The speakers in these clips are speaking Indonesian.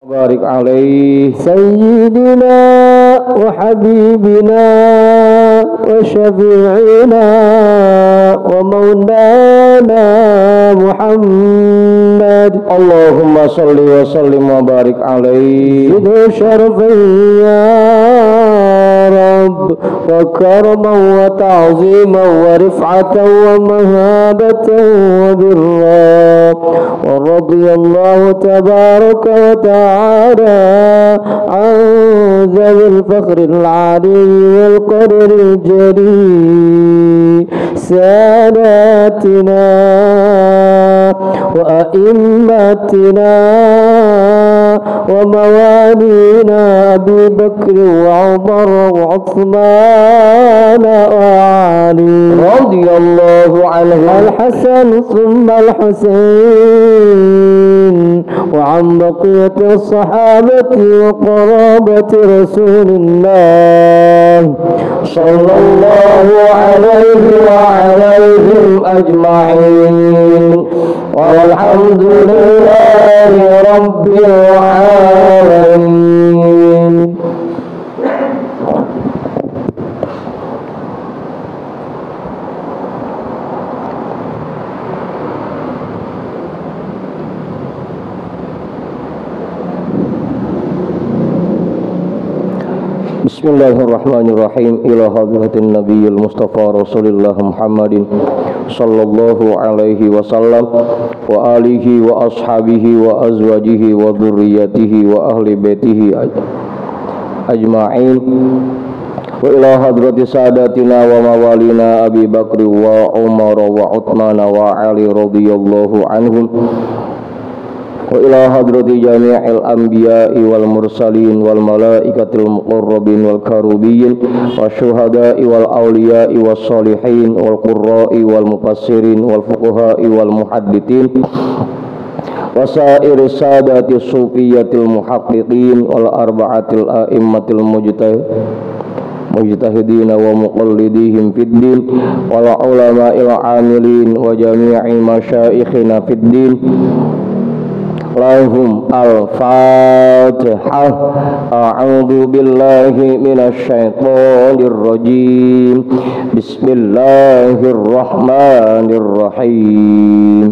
بارك عليه سيدنا وحبيبنا وشفيعنا ومولانا محمد اللهم صل وسلم وبارك عليه زد شرفا يا رب وكرما وتعظيما ورفعة ومهابة وبرا ورضي الله تبارك وتعالى عن ذوي الفخر العلي والقدر الجليل ساداتنا وأئمتنا وموالينا أبي بكر وعمر وعثمان وعلي رضي الله عنه الحسن ثم الحسين وعن بقية الصحابة وقرابة رسول الله صلى الله عليه وعليهم أجمعين والحمد لله رب العالمين. Bismillahirrahmanirrahim. Ila hadratin nabiyil mustafa rasulillah Muhammadin sallallahu alaihi wasallam wa alihi wa ashabihi wa azwajihi wa dhurriyyatihi wa ahli baitihi ajma'in wa ila hadrati sadatina wa mawalina Abi Bakri wa Umar wa Uthman wa Ali radhiyallahu anhum wa ila hadrati jami'il anbiya'i wal mursalin wal malaikatil muqarrabin wal karubiyyin wasyuhada'i wal awliya'i was solihin wal qurra'i wal mufassirin wal fuqaha'i wal muhaddithin wasairi sadati sufiyatil muhaqqiqin wal arba'atil a'immatil mujtahidin wa muqallidihim fid din wal ulama'il amilin wa jami'i masyayikhina fid din. Lahum al-Fatihah. A'udzu billahi minasy syaithanir rajim. Bismillahirrahmanirrahim.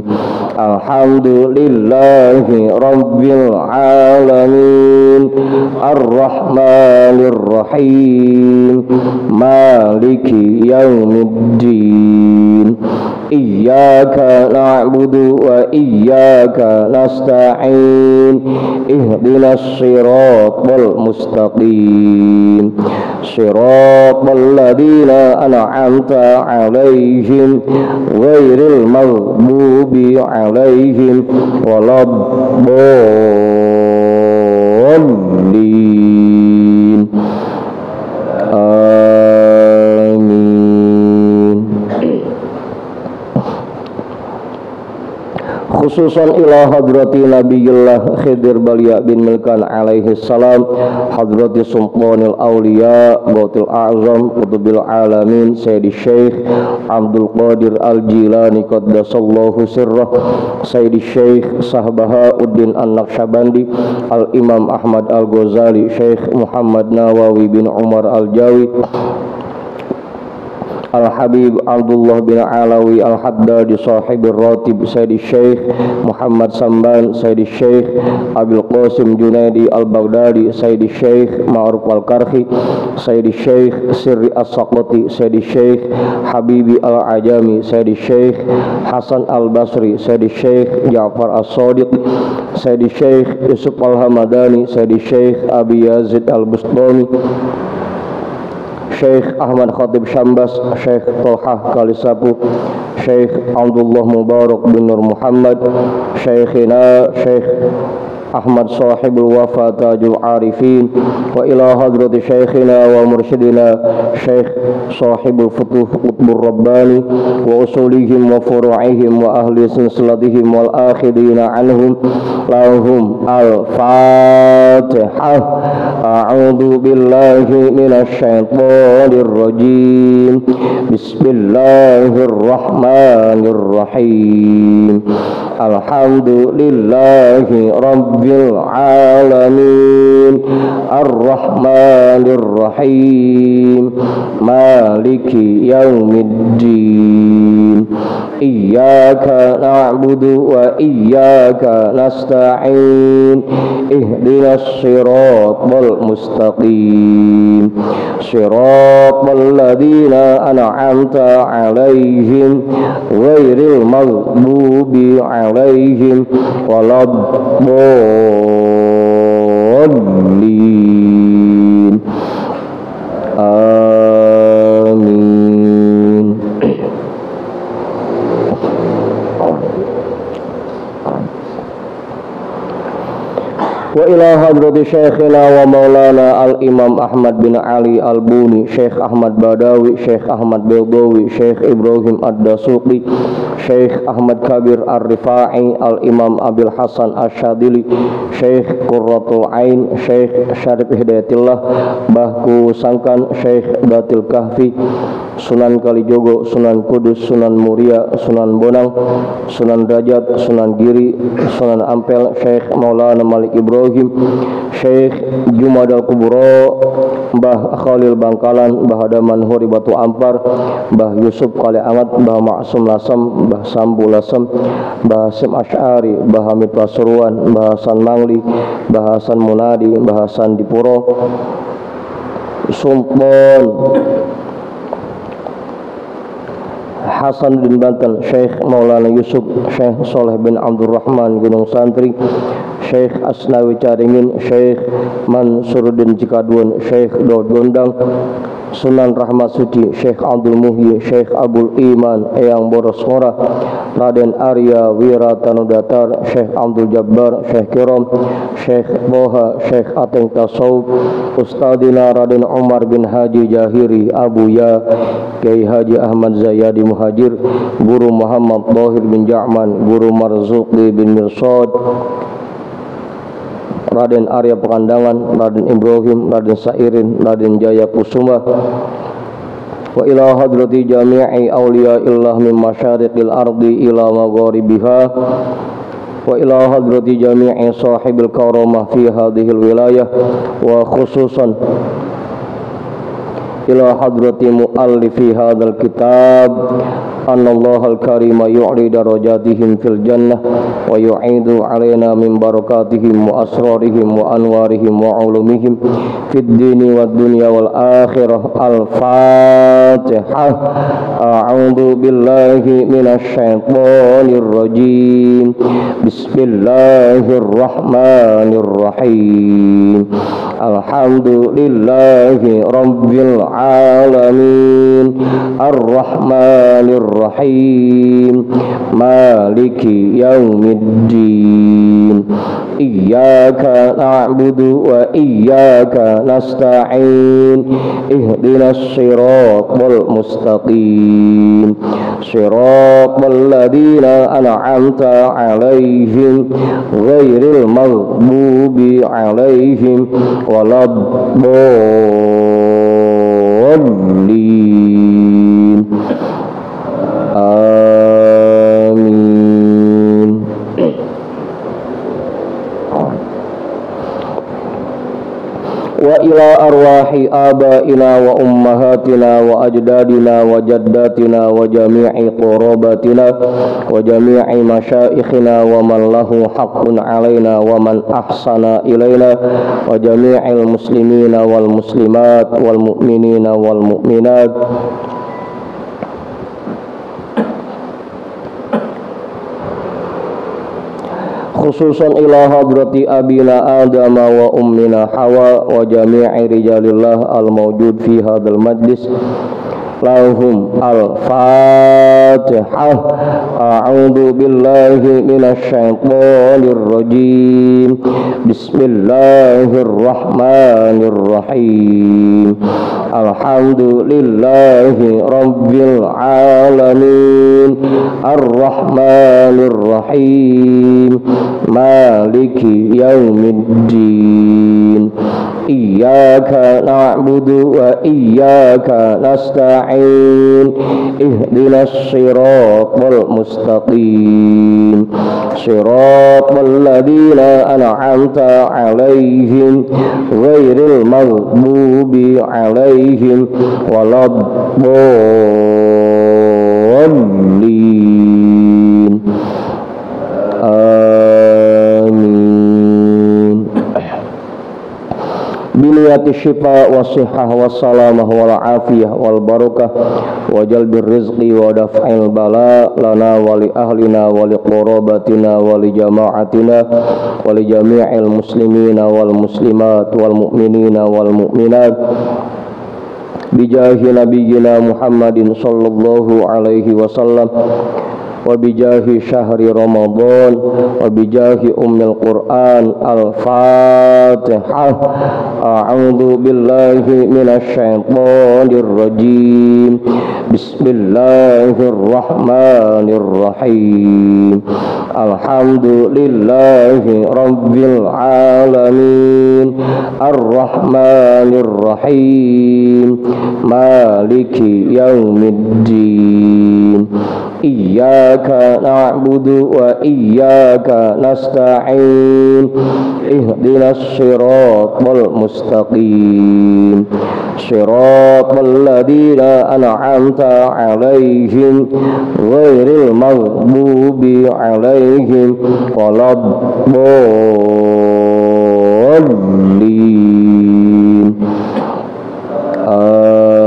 Alhamdulillahi rabbil alamin. Ar-Rahmanir Rahim. Maliki yaumiddin. Iyyaka na'budu wa iyyaka nasta'in. Ihdinas siratal mustaqim. Siratal ladzina an'amta 'alaihim ghairil maghdubi alaihim waladdallin. Khususan ila hadrati Nabiyillah Khidir Balya bin Milkan alaihi salam, hadrati sultanil awliya Gautil A'zam Qutubil Alamin Sayyidi Syekh Abdul Qadir Al-Jilani Qaddasallahu sirrah, Sayyidi Syekh Sahbahauddin An-Naqsyabandi, Al-Imam Ahmad Al-Ghazali, Syekh Muhammad Nawawi bin Umar Al-Jawi, Al-Habib Abdullah bin Alawi Al-Haddadi Sahibir Ratib, Sayyidi Syekh Muhammad Samban, Sayyidi Syekh Abil Qasim Junaidi Al-Baghdadi, Sayyidi Syekh Ma'ruf Al-Karhi, Sayyidi Syekh Sirri As-Saqati, Sayyidi Syekh Habibi Al-Ajami, Sayyidi Syekh Hasan Al-Basri, Sayyidi Syekh Ja'far As-Sadiq, Sayyidi Syekh Yusuf Al-Hamadani, Sayyidi Syekh Abi Yazid Al-Bustami, Syekh Ahmad Khatib Syambas, Syekh Tolhah Kalisapu, Syekh Abdullah Mubarak bin Nur Muhammad, Syekhina Syekh Ahmad Sahibul Wafa Tajul Arifin, wa ila hadrati Syekhina wa mursyidina Syekh Sahibul Futuh Qutbur Rabbani wa usulihim wa furu'ihim wa ahli silsilatihim wal akhidina anhum. Lahum al-Fatihah. A'udzu billahi minasy syaithanir rajim. Bismillahirrahmanirrahim. Alhamdulillahi Rabbil Alamin Ar-Rahmanir Rahim Maliki Yaumiddin Iyyaka na'budu wa iyyaka nasta'in Ihdinas siratal mustaqim Siratal ladzina an'amta 'alaihim ghairil maghdubi 'alaihim waladdallin. Amin. Wa ila hadrati syekhina wa maulana al-imam Ahmad bin Ali al-Buni, Syekh Ahmad Badawi, Syekh Ahmad Beldawi, Syekh Ibrahim Ad-Dasuqi, Syekh Ahmad Kabir Ar-Rifa'i, al-imam Abil Hasan Asyadili, Syekh Qurratul Ain, Syekh Syarif Hidayatillah, Bahku Sangkan, Syekh Batil Kahfi, Sunan Kalijogo, Sunan Kudus, Sunan Muria, Sunan Bonang, Sunan Derajat, Sunan Giri, Sunan Ampel, Syekh Maulana Malik Ibrahim, Syekh Jumadal Kubro, Mbah Khalil Bangkalan, Mbah Hadaman Huri Batu Ampar, Mbah Yusuf Kali Amat, Mbah Maksum Lasem, Mbah Sambu Lasem, Mbah Hasim Asy'ari, Mbah Hamid Pasuruan, Mbah Hasan Mangli, Mbah Hasan Munadi, Mbah Hasan Dipuro, Sumpon Hasan bin Banten, Syekh Maulana Yusuf, Syekh Soleh bin Abdurrahman Gunung Santri, Syekh Asnawi Caringin, Syekh Mansuruddin Cikadun, Syekh Daud Gondang, Sunan Rahmat Suci, Syekh Abdul Muhyi, Syekh Abdul Iman, Eyang Boros Ngora, Raden Arya Wiratanudatar, Syekh Abdul Jabbar, Syekh Kiram, Syekh Boha, Syekh Ateng Tasawuf, Ustadina Raden Umar bin Haji Jahiri, Abu Ya, Kiai Haji Ahmad Zayadi Muhajir, Guru Muhammad Bahir bin Ja'man, Guru Marzuqi bin Mirsad, Raden Arya Pekandangan, Raden Ibrahim, Raden Sairin, Raden Jaya Kusuma, wa ila hadrati jami'i awliya illah min masyariqil ardi ila magharibiha, wa ila hadrati jami'i sahibil karamah fi hadhil wilayah, wa khususan ila hadrati muallifi hadzal kitab annallahal karima yu'li darajatihim fil jannah wa yu'idu alaina min barakatihim wa asrarihim wa anwarihim wa ulumihim fid dini wad dunya wal akhirah. Al-Fatihah. A'udzu billahi minasy syaithanir rajim. Bismillahirrahmanirrahim. Alhamdulillahi rabbil alamin ar-rahmanir rahim maliki yaumiddin iyyaka na'budu wa iyyaka nasta'in ihdinas siratal mustaqim siratal ladzina an'amta 'alaihim ghairil maghdubi 'alaihim waladdallin. Amin. Wa ila arwahi abaina wa ummahatina wa ajdadina wa jaddatina wa jami'i qurabatina wa jami'i masyaikhina wa man lahu haqqun alaina wa man ahsana ilaina wa jami'il muslimina wal muslimat wal mu'minina wal mu'minat khususan ila hadrati abina adama wa ummina hawa wa jami'i rijalillah al-mawjud fi hadzal majlis lahum al-fatihah. A'udzu billahi minasy syaithanir rajim. Bismillahirrahmanirrahim. Alhamdulillahi rabbil alamin ar-rahmanir rahim maliki yaumiddin إياك نعبد وإياك نستعين اهدنا الصراط المستقيم صراط الذين أنعمت عليهم غير المغضوب عليهم ولا الضالين آمين بنية الشفاء والصحة والسلامة والعافية والبركة وجلب الرزق ودفع البلاء لنا ولأهلنا ولقرابتنا ولجماعتنا ولجميع المسلمين والمسلمات والمؤمنين والمؤمنات بجاه نبينا محمد صلى الله عليه وسلم وبجاه شهر رمضان وبجاه أم القرآن الفاتحة أعوذ بالله من الشيطان الرجيم بسم الله الرحمن الرحيم الحمد لله رب العالمين الرحمن الرحيم مالك يوم الدين إياك نعبد وإياك نستعين اهدنا الصراط المستقيم صراط الذين أنعمت عليهم غير المغضوب عليهم ولا الضالين آمين.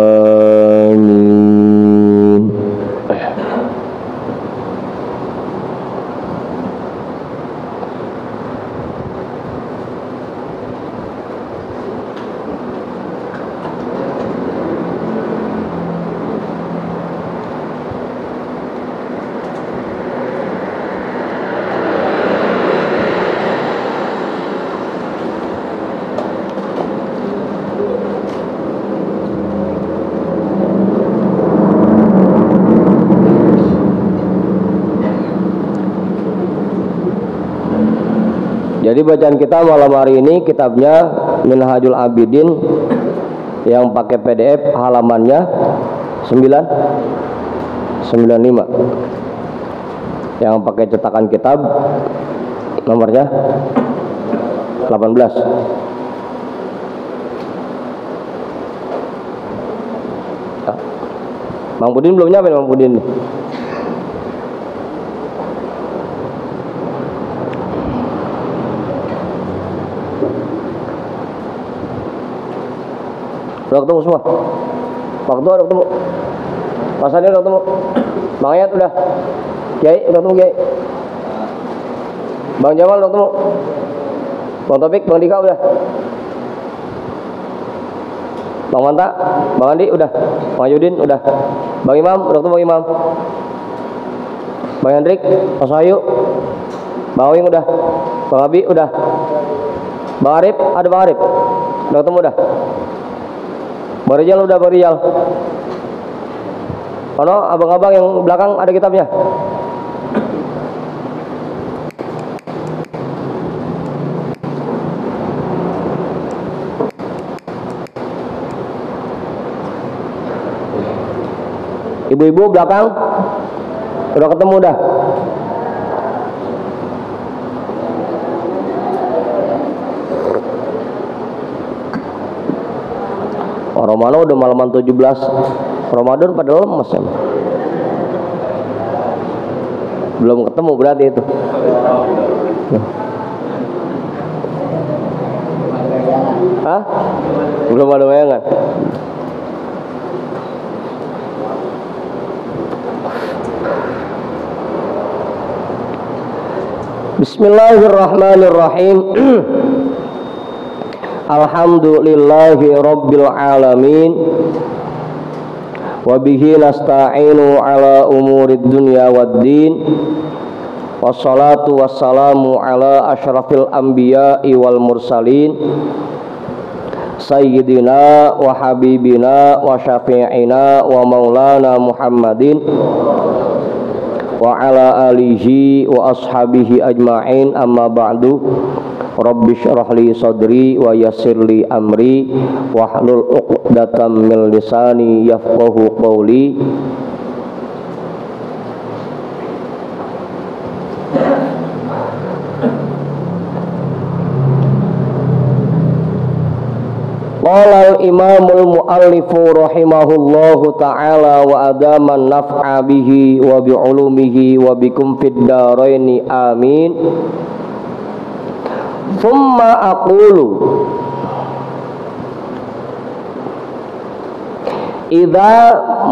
Jadi bacaan kita malam hari ini kitabnya Minhajul Abidin yang pakai PDF, halamannya 995. Yang pakai cetakan kitab nomornya 18. Mang Budin belum nyampe, Mang Budin. Udah ketemu semua? Waktu udah ketemu? Pasannya udah ketemu? Bang Ayat udah? Kiai udah ketemu Kiai? Bang Jamal udah ketemu? Bang Topik, Bang Dika udah? Bang Manta, Bang Andi udah? Bang Yudin udah? Bang Imam udah ketemu Bang Imam? Bang Hendrik, Mas Ayu, Bang Awing udah? Bang Abi udah? Bang Arif, ada Bang Arif? Udah ketemu udah? Bang Rijal udah, Bang Rijal. Ono abang-abang yang belakang ada kitabnya. Ibu-ibu belakang udah ketemu dah. Orang mana udah malaman 17 Ramadan pada lemes ya. Belum ketemu berarti itu. Hah? Belum ada bayangan. Bismillahirrahmanirrahim. Alhamdulillahi rabbil alamin. Wabihi nasta'inu ala umurid dunya waddin. Wassalatu wassalamu ala asyrafil anbiya'i wal mursalin, sayyidina wa habibina wa syafi'ina wa maulana Muhammadin wa ala alihi wa ashabihi ajma'in, amma ba'du. Rabbi shrah li sadri wa yassir li amri wahlul 'uqdatam min lisani yafqahu qawli. Qala al-imamul muallifu rahimahullahu ta'ala wa adaman naf'a bihi wa bi'ulumihi wa bikum fid daraini amin. Thumma aqulu idza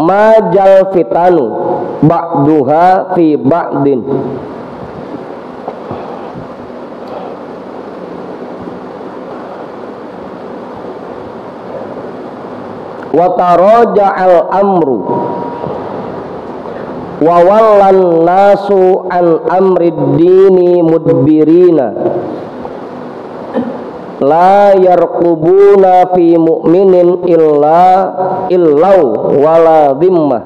majal fitanu ba'duha fi ba'din wa taraja'al amru wa wallan nasu an amrid dini mudbirina la yarqubuna fi mu'minin illau wala dhimmah.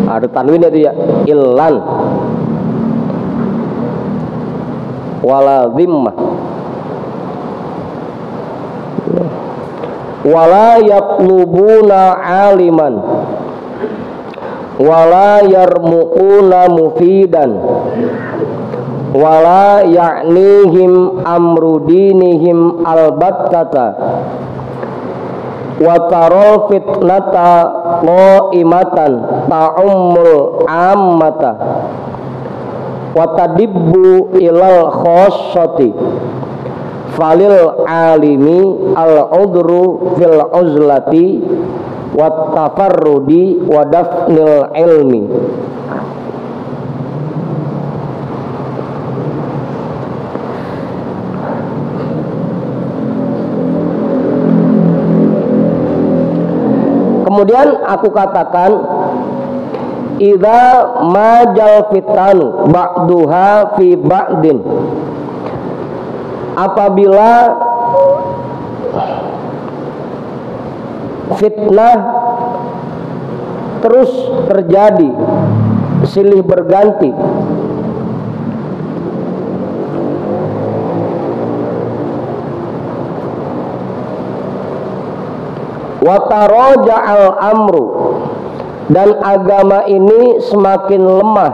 Ada tanwin itu ya, illan wala dhimmah. Wala yatlubuna aliman wala yarmuquna mufidan wala ya'nihim amru dinihim albattata wa taral fitnata qa'imatan ta'ummul ammata wa tadibbu ilal khossati falil alimi al-udru fil uzlati wat tafarrudi wa dafnil ilmi. Kemudian aku katakan idza majal fitanu ba'duha fi ba'din, apabila fitnah terus terjadi silih berganti wa taraja'al amru, dan agama ini semakin lemah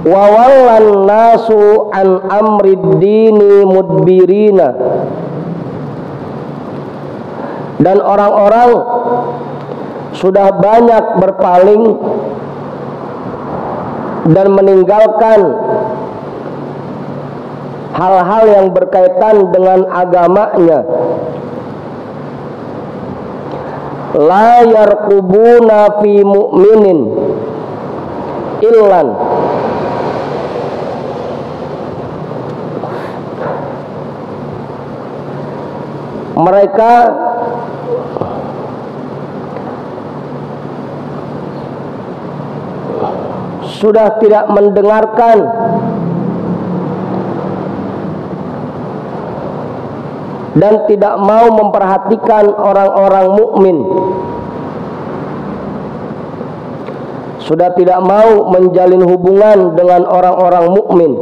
wa wallan nasu an amrid dini mudbirina, dan orang-orang sudah banyak berpaling dan meninggalkan hal-hal yang berkaitan dengan agamanya. La yarqubuna fi mu'minin illan, mereka sudah tidak mendengarkan dan tidak mau memperhatikan orang-orang mukmin, sudah tidak mau menjalin hubungan dengan orang-orang mukmin.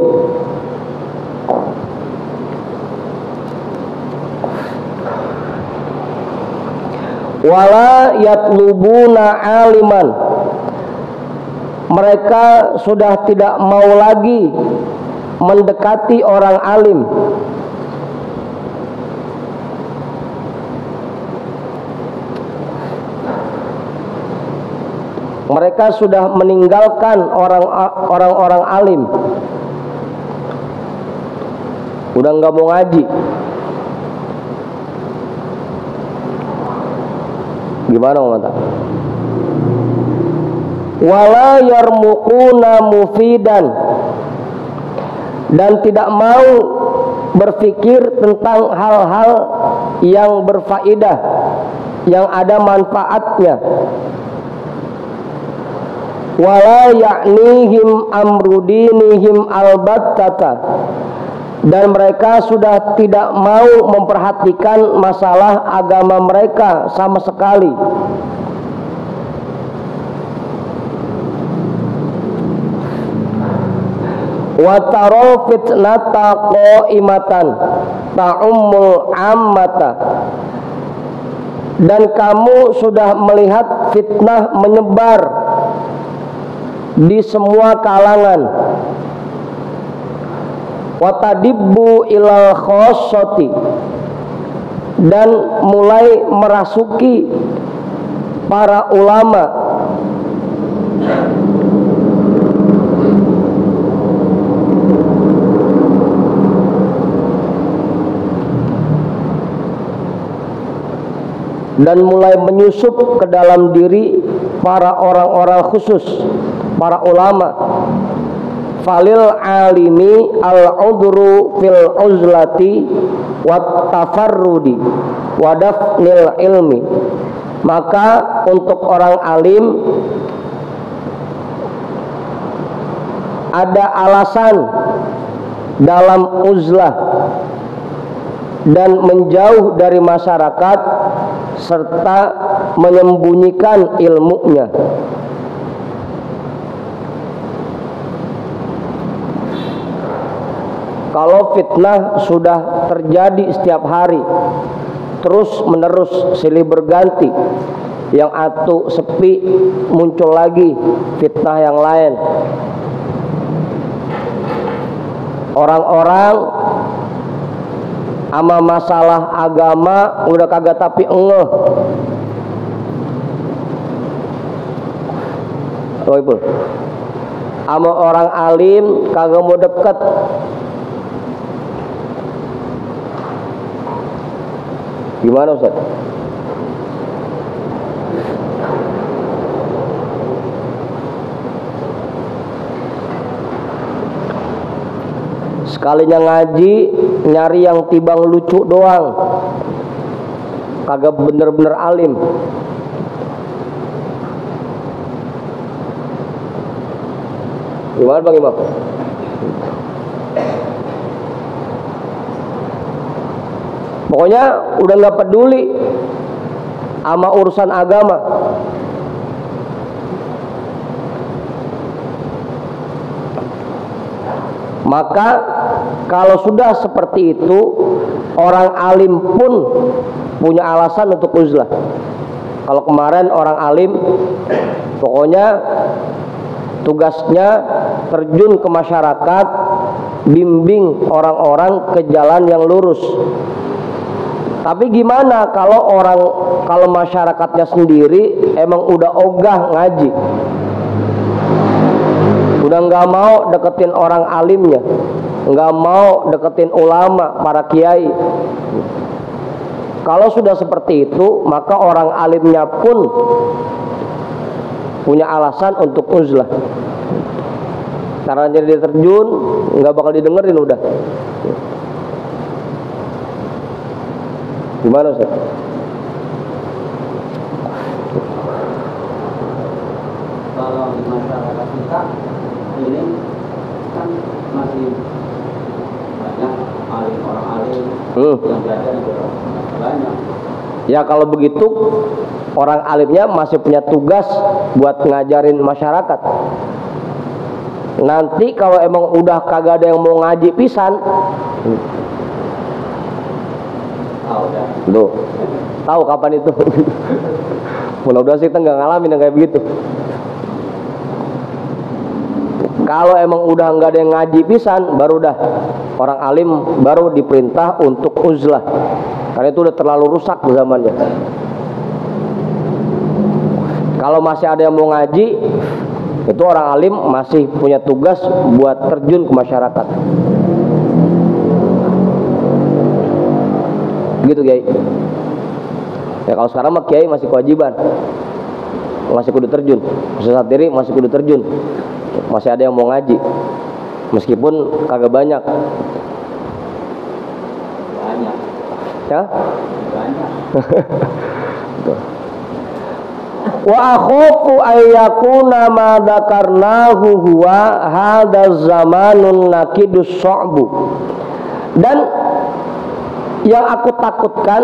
Wala yatlubuna aliman, mereka sudah tidak mau lagi mendekati orang alim. Mereka sudah meninggalkan orang-orang alim, udah nggak mau ngaji. Gimana mata? Wala yarmuquna mufidan, dan tidak mau berpikir tentang hal-hal yang berfaedah, yang ada manfaatnya. Wala ya'nihim amru dinihim albattata, dan mereka sudah tidak mau memperhatikan masalah agama mereka sama sekali. wa taro fitnata qaimatan ta'ummul ammata, dan kamu sudah melihat fitnah menyebar di semua kalangan. Wa tadibbu ilal khossati, dan mulai merasuki para ulama dan mulai menyusup ke dalam diri para orang-orang khusus, para ulama. Falil alimi al-udru fil uzlati wat tafarrudi wa dafnil ilmi, maka untuk orang alim ada alasan dalam uzlah dan menjauh dari masyarakat serta menyembunyikan ilmunya. Kalau fitnah sudah terjadi setiap hari, terus menerus silih berganti, yang atu sepi muncul lagi fitnah yang lain. Orang-orang ama masalah agama udah kagak tapi engeh. Oh ibu, ama orang alim kagak mau deket. Gimana Ustaz? Sekalinya ngaji nyari yang tibang lucu doang, kagak bener-bener alim. Gimana Bang Imam? Pokoknya udah nggak peduli sama urusan agama. Maka kalau sudah seperti itu, orang alim pun punya alasan untuk uzlah. Kalau kemarin orang alim pokoknya tugasnya terjun ke masyarakat, bimbing orang-orang ke jalan yang lurus. Tapi gimana kalau masyarakatnya sendiri emang udah ogah ngaji, udah nggak mau deketin orang alimnya, nggak mau deketin ulama, para kiai. Kalau sudah seperti itu, maka orang alimnya pun punya alasan untuk uzlah. Caranya dia terjun, nggak bakal didengerin udah. Gimana Ustaz? Kalau di masyarakat kita ini kan masih banyak orang alim yang belajar juga banyak. Ya kalau begitu orang alimnya masih punya tugas buat ngajarin masyarakat. Nanti kalau emang udah kagak ada yang mau ngaji pisan, Loh, tahu kapan itu? Mudah-mudahan sih kita nggak ngalamin yang kayak begitu. Kalau emang udah nggak ada yang ngaji pisan, baru dah orang alim baru diperintah untuk uzlah. Karena itu udah terlalu rusak zamannya. Kalau masih ada yang mau ngaji, itu orang alim masih punya tugas buat terjun ke masyarakat. Gitu Kiai. Ya kalau sekarang mah Kiai masih kewajiban, masih kudu terjun. Ustaz diri masih kudu terjun. Masih ada yang mau ngaji, meskipun kagak banyak. Banyak. Ya? Banyak. Wa akhafu ayyakuna ma dzakarnahu huwa hadza zamanun nakidus sya'bu. Dan yang aku takutkan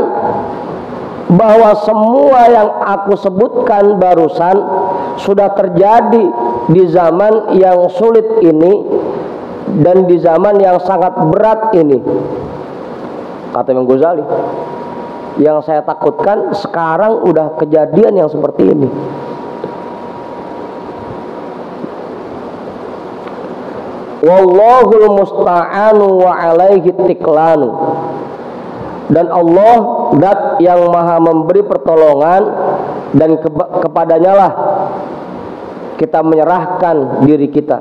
bahwa semua yang aku sebutkan barusan sudah terjadi di zaman yang sulit ini, dan di zaman yang sangat berat ini, kata Imam Ghazali, yang saya takutkan sekarang udah kejadian yang seperti ini. Wallahul musta'anu wa alaihi tiklanu. Dan Allah zat yang maha memberi pertolongan, dan kepadanya lah kita menyerahkan diri kita.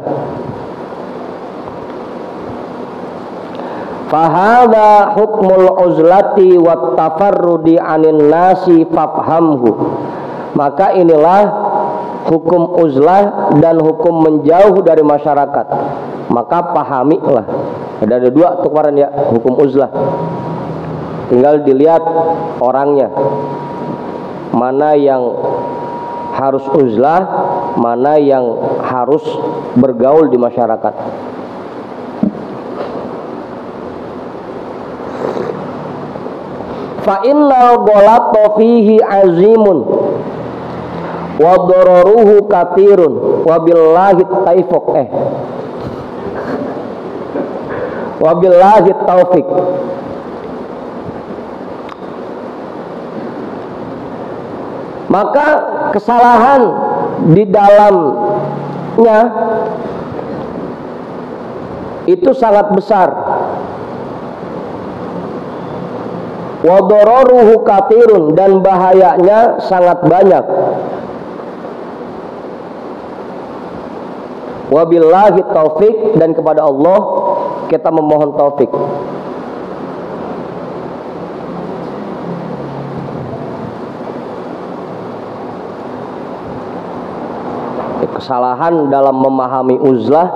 Fahadha hukmul uzlati wat tafarrudi anin nasi fafhamhu. Maka inilah hukum uzlah dan hukum menjauh dari masyarakat, maka pahamilah. Ada dua tuh kemarin ya, hukum uzlah. Tinggal dilihat orangnya, mana yang harus uzlah, mana yang harus bergaul di masyarakat. Fa innal ghalata fihi azimun wa dararuhu katirun wa billahi taufiq wa billahi taufiq. Maka kesalahan di dalamnya itu sangat besar. Wa dararuhu katirun, dan bahayanya sangat banyak. Wabillahi taufik, dan kepada Allah kita memohon taufik. Kesalahan dalam memahami uzlah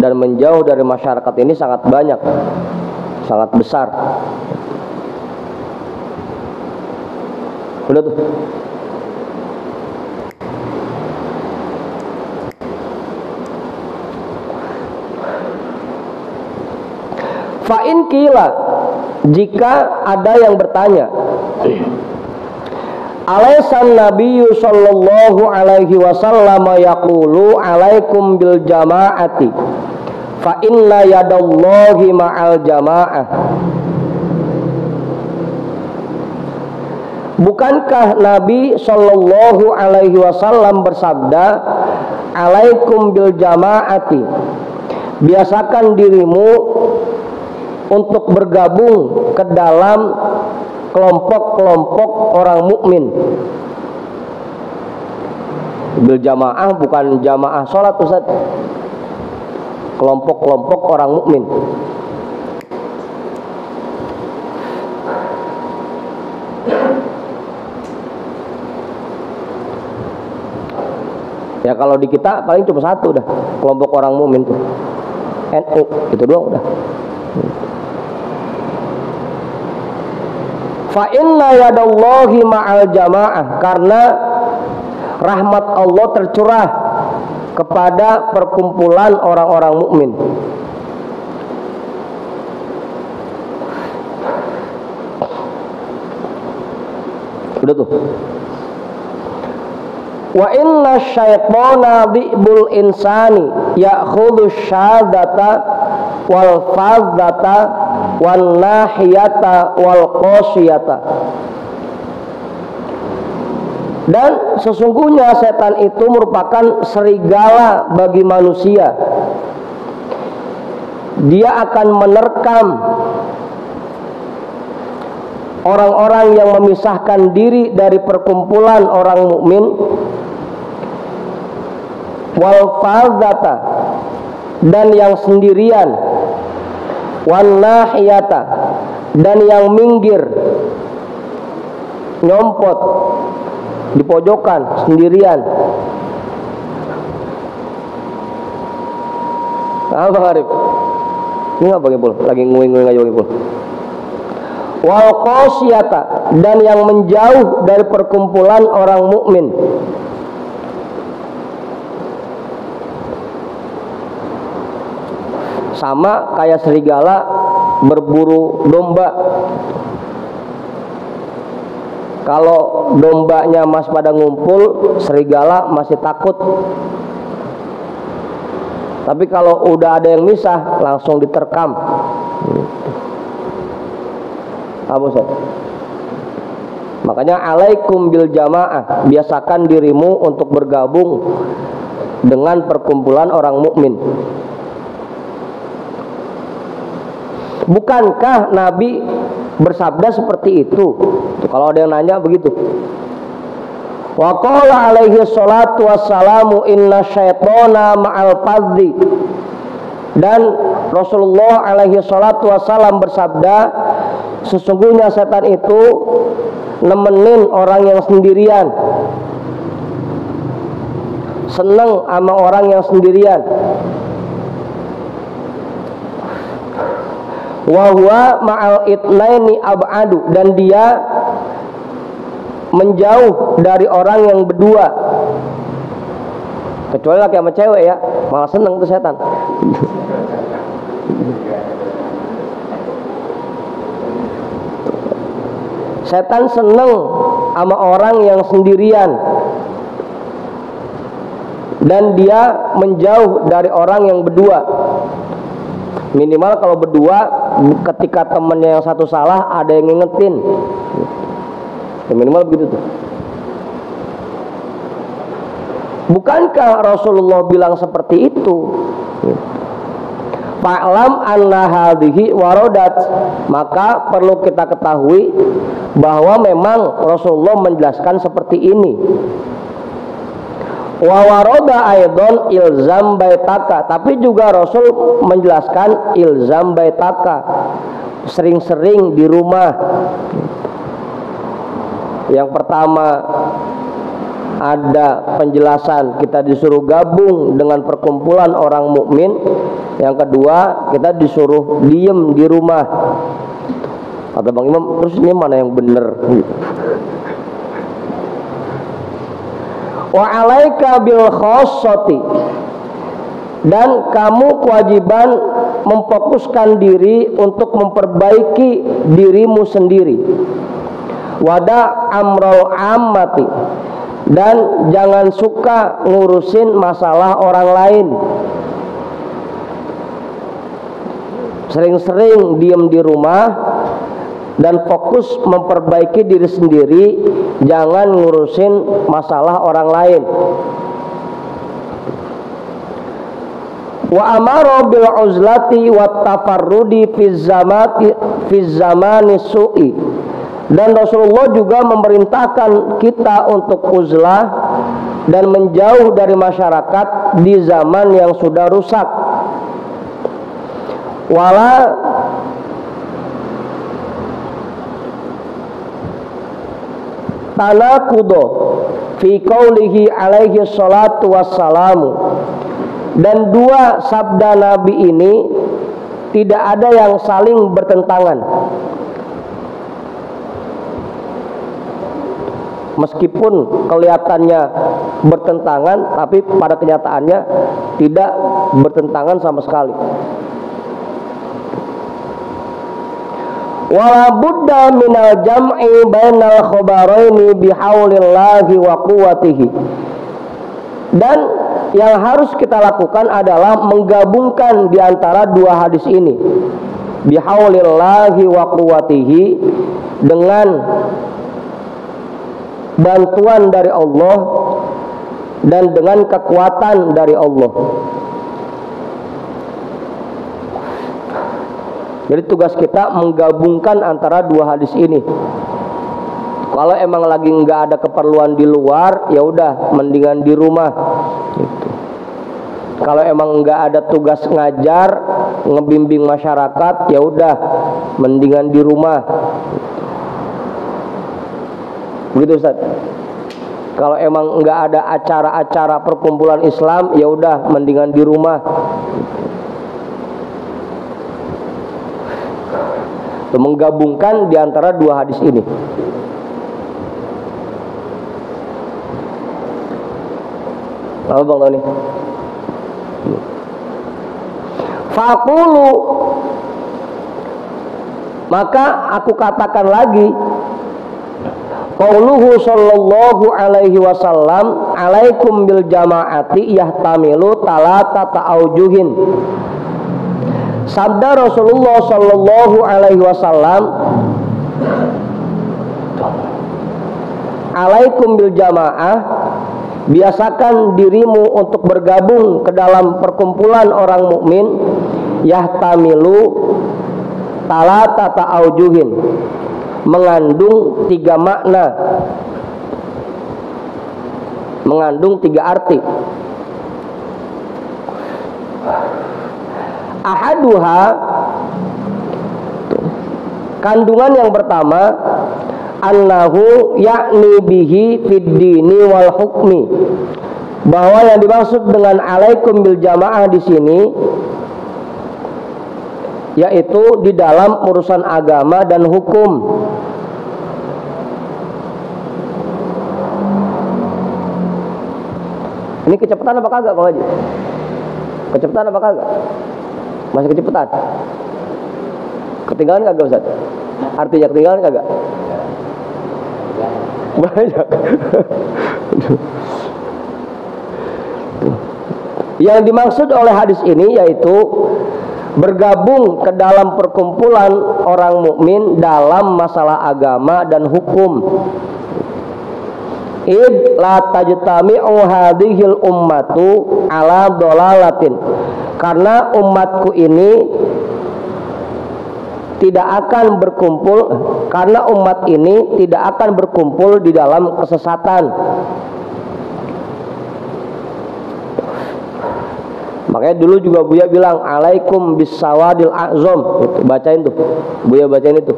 dan menjauh dari masyarakat ini sangat banyak, sangat besar. Udah tuh. Fa'in kila, jika ada yang bertanya, alaisan nabiyyu sallallahu alaihi wasallam yaqulu alaikum bil jama'ati fa inna yadallahi ma'al jama'ah. Bukankah Nabi sallallahu alaihi wasallam bersabda, alaikum bil jama'ati, biasakan dirimu untuk bergabung ke dalam kelompok-kelompok orang mukmin. Bil jamaah bukan jamaah sholat, Ustaz. Kelompok-kelompok orang mukmin. Ya kalau di kita paling cuma satu dah, kelompok orang mukmin tuh, NU, itu doang udah. Fa inna yadallahi ma'al jamaah, karena rahmat Allah tercurah kepada perkumpulan orang-orang mukmin. Udah tuh. Wa inna syaitana bi'bul insani ya'khudhu syadata wal fadzata wan nahiyata wal qasiyata. Dan sesungguhnya setan itu merupakan serigala bagi manusia. Dia akan menerkam orang-orang yang memisahkan diri dari perkumpulan orang mukmin, wal fadzata, dan yang sendirian, wan nahiyata, dan yang minggir, nyompot di pojokan sendirian. Nah, Bang Arif, ini apa Bang Ipul? Lagi nguing-nguing aja Bang Ipul. Wal qasiyata, dan yang menjauh dari perkumpulan orang mukmin. Sama kayak serigala berburu domba. Kalau dombanya masih pada ngumpul, serigala masih takut. Tapi kalau udah ada yang misah, langsung diterkam. Apa Ustaz? Makanya alaikum bil jamaah, biasakan dirimu untuk bergabung dengan perkumpulan orang mukmin. Bukankah Nabi bersabda seperti itu? Kalau ada yang nanya begitu. Wa qala alaihi salatu wassalamu inna syaitona ma'al fadhi. Dan Rasulullah alaihi salatu wassalam bersabda, sesungguhnya setan itu nemenin orang yang sendirian, seneng sama orang yang sendirian. Wa huwa ma'al itnaini ab'adu, dan dia menjauh dari orang yang berdua. Kecuali laki sama cewek ya, malah seneng tuh setan. Setan seneng sama orang yang sendirian, dan dia menjauh dari orang yang berdua. Minimal kalau berdua, ketika temennya yang satu salah, ada yang ngingetin. Ya, minimal begitu tuh. Bukankah Rasulullah bilang seperti itu? Fa'lam anna hadhihi waradat, maka perlu kita ketahui bahwa memang Rasulullah menjelaskan seperti ini. Wa warada aidon ilzam baitaka, tapi juga Rasul menjelaskan ilzam baitaka, sering-sering di rumah. Yang pertama ada penjelasan kita disuruh gabung dengan perkumpulan orang mukmin. Yang kedua kita disuruh diem di rumah. Kata Bang Imam, terus ini mana yang benar? Wa alaika bil khassati, dan kamu kewajiban memfokuskan diri untuk memperbaiki dirimu sendiri. Wada amrul ammati, dan jangan suka ngurusin masalah orang lain. Sering-sering diem di rumah dan fokus memperbaiki diri sendiri, jangan ngurusin masalah orang lain. Wa amara bil uzlati wat tafarrudi fi zamani su'i, dan Rasulullah juga memerintahkan kita untuk uzlah dan menjauh dari masyarakat di zaman yang sudah rusak. Wala tanakudo fi qaulihi alaihi salatu wassalamu, dan dua sabda Nabi ini tidak ada yang saling bertentangan. Meskipun kelihatannya bertentangan, tapi pada kenyataannya tidak bertentangan sama sekali. Wala budda minal jam'i bainal khabaraini bihaulillahi wa quwwatihi, dan yang harus kita lakukan adalah menggabungkan di antara dua hadis ini, bihaulillahi wa quwwatihi, dengan bantuan dari Allah dan dengan kekuatan dari Allah. Jadi tugas kita menggabungkan antara dua hadis ini. Kalau emang lagi nggak ada keperluan di luar, ya udah mendingan di rumah. Gitu. Kalau emang nggak ada tugas ngajar, ngebimbing masyarakat, ya udah mendingan di rumah. Begitu Ustaz. Kalau emang nggak ada acara-acara perkumpulan Islam, ya udah mendingan di rumah. Menggabungkan di antara dua hadis ini. Apa Bang Tony? Faqulu, maka aku katakan lagi, Qauluhu sallallahu alaihi wasallam, alaikum bil jama'ati yahtamilu talatata aujuhin. Sabda Rasulullah sallallahu alaihi wasallam, alaikum bil jamaah, biasakan dirimu untuk bergabung ke dalam perkumpulan orang mukmin, yahtamilu talatata aujuhin, mengandung 3 makna, mengandung 3 arti. Ahaduha, kandungan yang pertama, annahu yakni bihi fid dini wal hukmi, bahwa yang dimaksud dengan alaikum bil jamaah di sini yaitu di dalam urusan agama dan hukum. Ini kecepatan apa kagak Bang Haji? Kecepatan apa kagak? Masih kecepatan? Ketinggalan kagak Ustaz? Artinya ketinggalan kagak? Banyak. Yang dimaksud oleh hadis ini yaitu bergabung ke dalam perkumpulan orang mukmin dalam masalah agama dan hukum. Id la tajtami'u hadhil ummatu ala dolalatin, karena umatku ini tidak akan berkumpul, karena umat ini tidak akan berkumpul di dalam kesesatan. Makanya dulu juga Buya bilang alaikum bisawadil a'zam, itu bacain tuh, Buya bacain itu.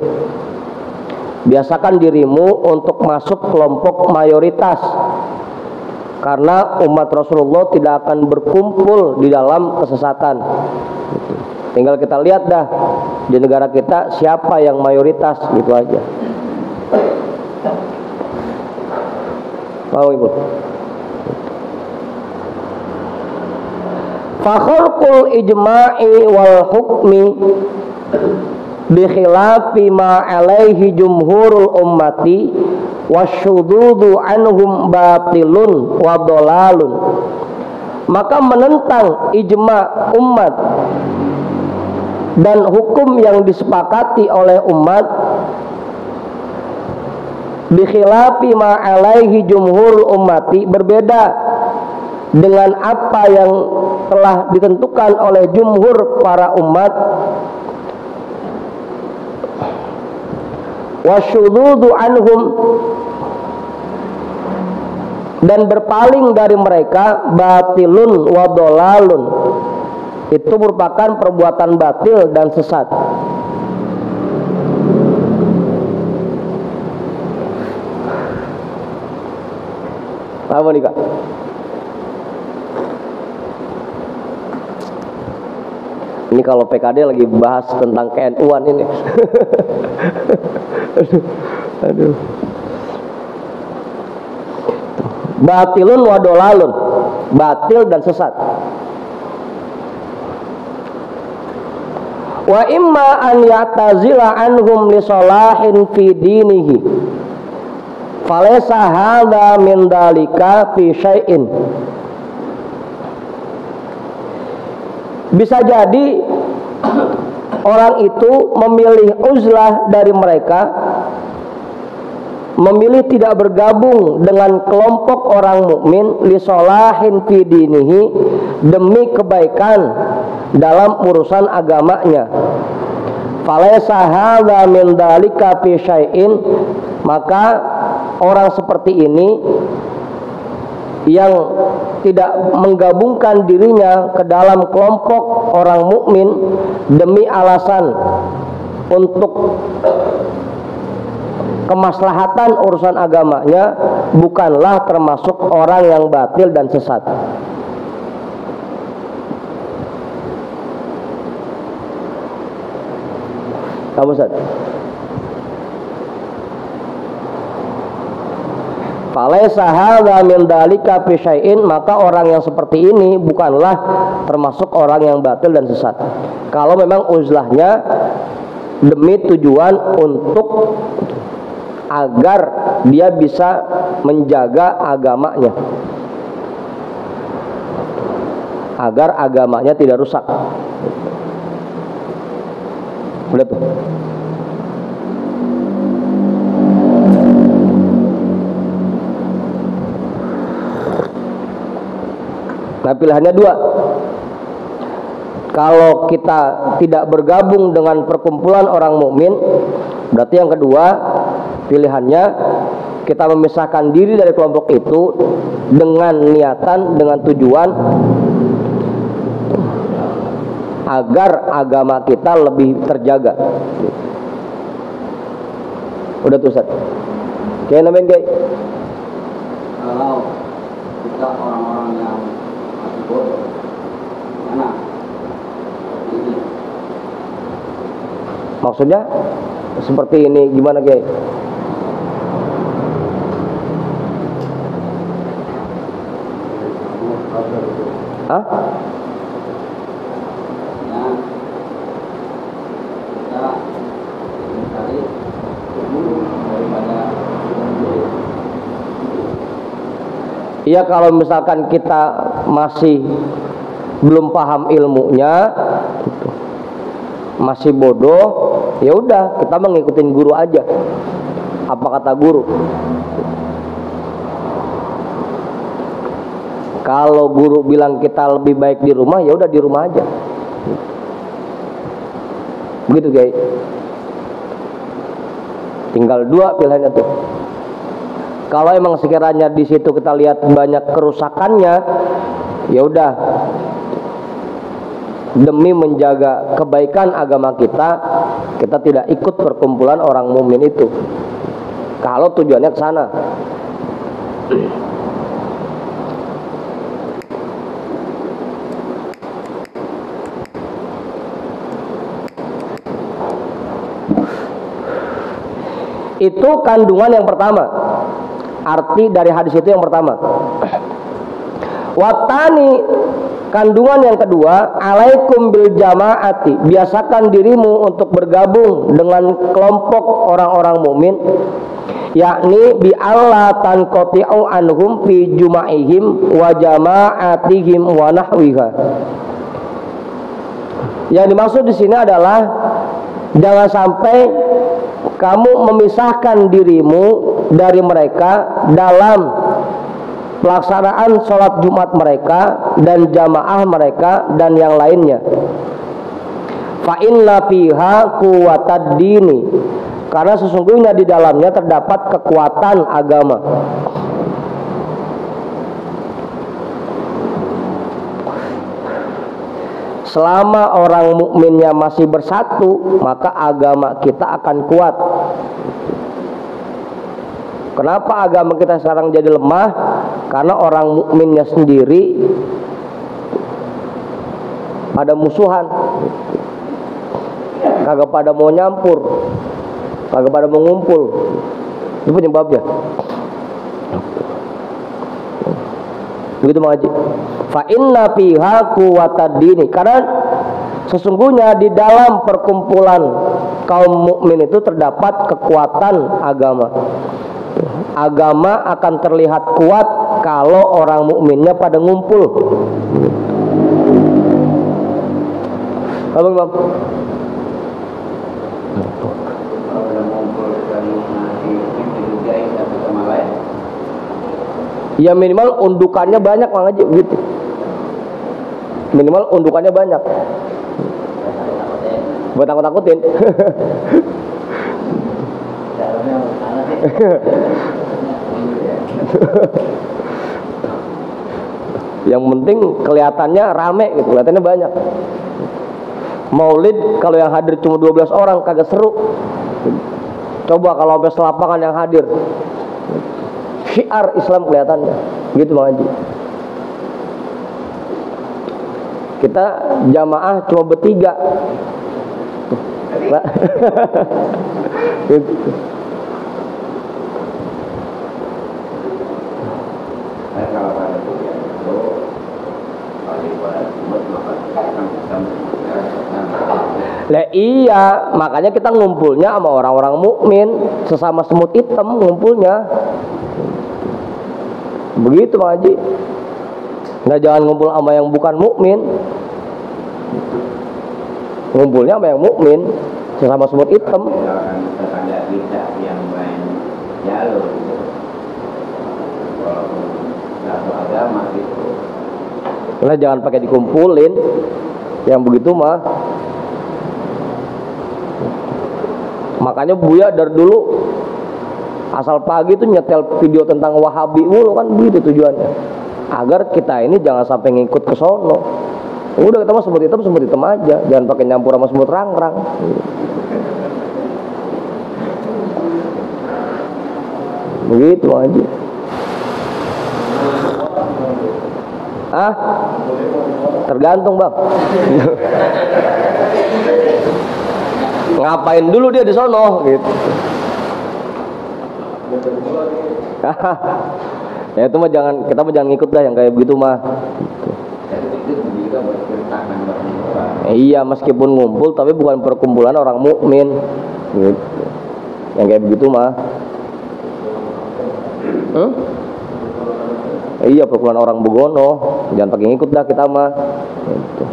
Biasakan dirimu untuk masuk kelompok mayoritas, karena umat Rasulullah tidak akan berkumpul di dalam kesesatan. Tinggal kita lihat dah di negara kita siapa yang mayoritas, gitu aja. Mau Ibu? Fakhrqul ijma'i wal hukmi bi khilafi ma alaihi jumhurul ummati wasyududu anhum batilun wa dolalun. Maka menentang ijma umat dan hukum yang disepakati oleh umat, bi khilafi ma alaihi jumhurul ummati, berbeda dengan apa yang telah ditentukan oleh jumhur para umat, wasyududu anhum, dan berpaling dari mereka, batilun wa dolalun, itu merupakan perbuatan batil dan sesat. Apa nih Kak? Ini kalau PKD lagi bahas tentang KNU-an ini. Aduh. Batilun wa dolalun, batil dan sesat. Wa imma an ya'tazila anhum li salahin fi dinihi, falaysa hadza min dalika fi syai'in. Bisa jadi orang itu memilih uzlah dari mereka, memilih tidak bergabung dengan kelompok orang mukmin li sholahin fi dinihi, demi kebaikan dalam urusan agamanya. Falaysa hadza min dalika fi syai'in, maka orang seperti ini yang tidak menggabungkan dirinya ke dalam kelompok orang mukmin demi alasan untuk kemaslahatan urusan agamanya, bukanlah termasuk orang yang batil dan sesat. Kamu Ustaz? Falaysa hadza min dalika fi syai'in, maka orang yang seperti ini bukanlah termasuk orang yang batil dan sesat. Kalau memang uzlahnya demi tujuan untuk agar dia bisa menjaga agamanya, agar agamanya tidak rusak. Udah tuh. Nah, pilihannya dua. Kalau kita tidak bergabung dengan perkumpulan orang mukmin, berarti yang kedua pilihannya kita memisahkan diri dari kelompok itu dengan niatan, dengan tujuan agar agama kita lebih terjaga. Udah tuh Ustaz. Kayak namanya kayak Kalau kita orang-orang yang masih bodoh, mana? Ini maksudnya seperti ini gimana kayak? Hah? ya kita mencari ilmu daripada Iya, kalau misalkan kita masih belum paham ilmunya, gitu, masih bodoh, ya udah kita mengikutin guru aja. Apa kata guru? Kalau guru bilang kita lebih baik di rumah, ya udah di rumah aja. Begitu guys. Tinggal dua pilihannya tuh. Kalau emang sekiranya di situ kita lihat banyak kerusakannya, ya udah, demi menjaga kebaikan agama kita, kita tidak ikut perkumpulan orang mukmin itu. Kalau tujuannya ke sana. Itu kandungan yang pertama. Arti dari hadis itu yang pertama. Watani, kandungan yang kedua, alaikum bil jamaati, biasakan dirimu untuk bergabung dengan kelompok orang-orang mukmin, yakni bi alla tanqati'u anhum fi jumaihim wa jama'atihim wa nahwiha. Yang dimaksud di sini adalah jangan sampai kamu memisahkan dirimu dari mereka dalam pelaksanaan sholat Jumat mereka dan jamaah mereka dan yang lainnya. Fa inna fiha quwwatad dini, karena sesungguhnya di dalamnya terdapat kekuatan agama. Selama orang mukminnya masih bersatu, maka agama kita akan kuat. Kenapa agama kita sekarang jadi lemah? Karena orang mukminnya sendiri pada musuhan, kagak pada mau nyampur, kagak pada mau ngumpul. Itu penyebabnya. Begitu Mang Haji. Fa inna fiha quwwatad dini, karena sesungguhnya di dalam perkumpulan kaum mukmin itu terdapat kekuatan agama. Agama akan terlihat kuat kalau orang mukminnya pada ngumpul. Halo Imam. kalau udah ngumpul dan dibimbing satu sama lain, Ya minimal undukannya banyak Mang Haji, gitu. Minimal undukannya banyak. Buat takut-takutin. dalamnya mana sih? Yang penting kelihatannya rame gitu, kelihatannya banyak. Maulid kalau yang hadir cuma 12 orang kagak seru. Coba kalau sampai selapangan yang hadir, syiar Islam kelihatannya. Gitu Bang Haji. Kita jamaah cuma bertiga. Gitu. Saya kalau pada kuliah itu kalau pada Jumat maka kita Lah iya, makanya kita ngumpulnya sama orang-orang mukmin, sesama semut hitam ngumpulnya. Begitu Bang Haji. Nah, jangan ngumpul sama yang bukan mukmin. Ngumpulnya sama yang mukmin, sesama semut hitam. Orang tetangga kita yang main jalur gitu. Walaupun satu agama gitu. Nah, jangan pakai dikumpulin. Yang begitu mah. Makanya Buya dari dulu asal pagi tuh nyetel video tentang Wahabi mulu kan, begitu tujuannya. Agar kita ini jangan sampai ngikut ke sono. Udah kita mah semut hitam aja, jangan pakai nyampur sama semut rangrang. Begitu aja. Tergantung Bang. Ngapain dulu dia di sono gitu. Ya itu mah kita mah jangan ngikut dah yang kayak begitu mah. Iya, meskipun ngumpul tapi bukan perkumpulan orang mukmin gitu. Yang kayak begitu mah. Iya, perkumpulan orang begono, jangan pakai ngikut dah kita mah gitu.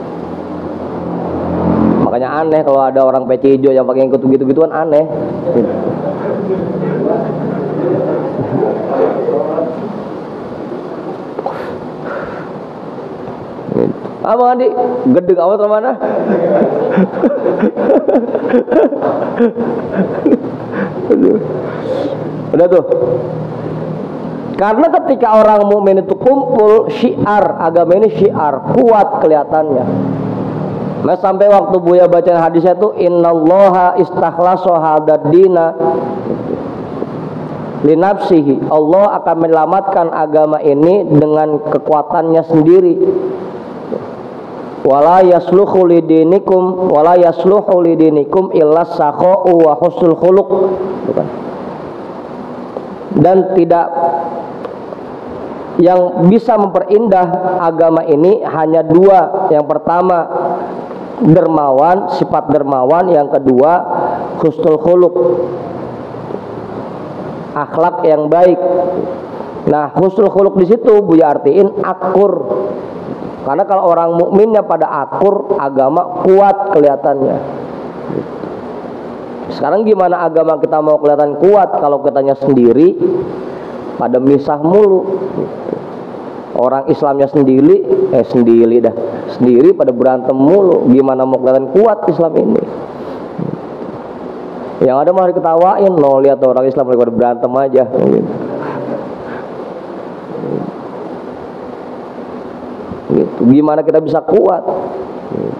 Makanya aneh kalau ada orang peci hijau yang pakai ngikut gitu-gitu kan aneh gitu. Abang Andi, gedeg amat mana? Udah tuh. Karena ketika orang mukmin itu kumpul, syiar agama ini syiar kuat kelihatannya. Nah, sampai waktu Buya baca hadisnya itu innallaha istakhlasa hadad dina linafsihi. Allah akan menyelamatkan agama ini dengan kekuatannya sendiri. Wala yasluhu lidinikum illa sakha'u wa husnul khuluq. Bukan. Dan tidak, yang bisa memperindah agama ini hanya dua. Yang pertama dermawan, sifat dermawan. Yang kedua husnul khuluq, akhlak yang baik. Nah, husnul khuluq di situ Buya artiin akur. Karena kalau orang mukminnya pada akur, agama kuat kelihatannya. Sekarang gimana agama kita mau kelihatan kuat kalau kitanya sendiri pada misah mulu? Orang Islamnya sendiri pada berantem mulu. Gimana mau kelihatan kuat Islam ini? Yang ada mah diketawain, no, lihat orang Islam lagi pada berantem aja. Gitu. Gimana kita bisa kuat? Gitu.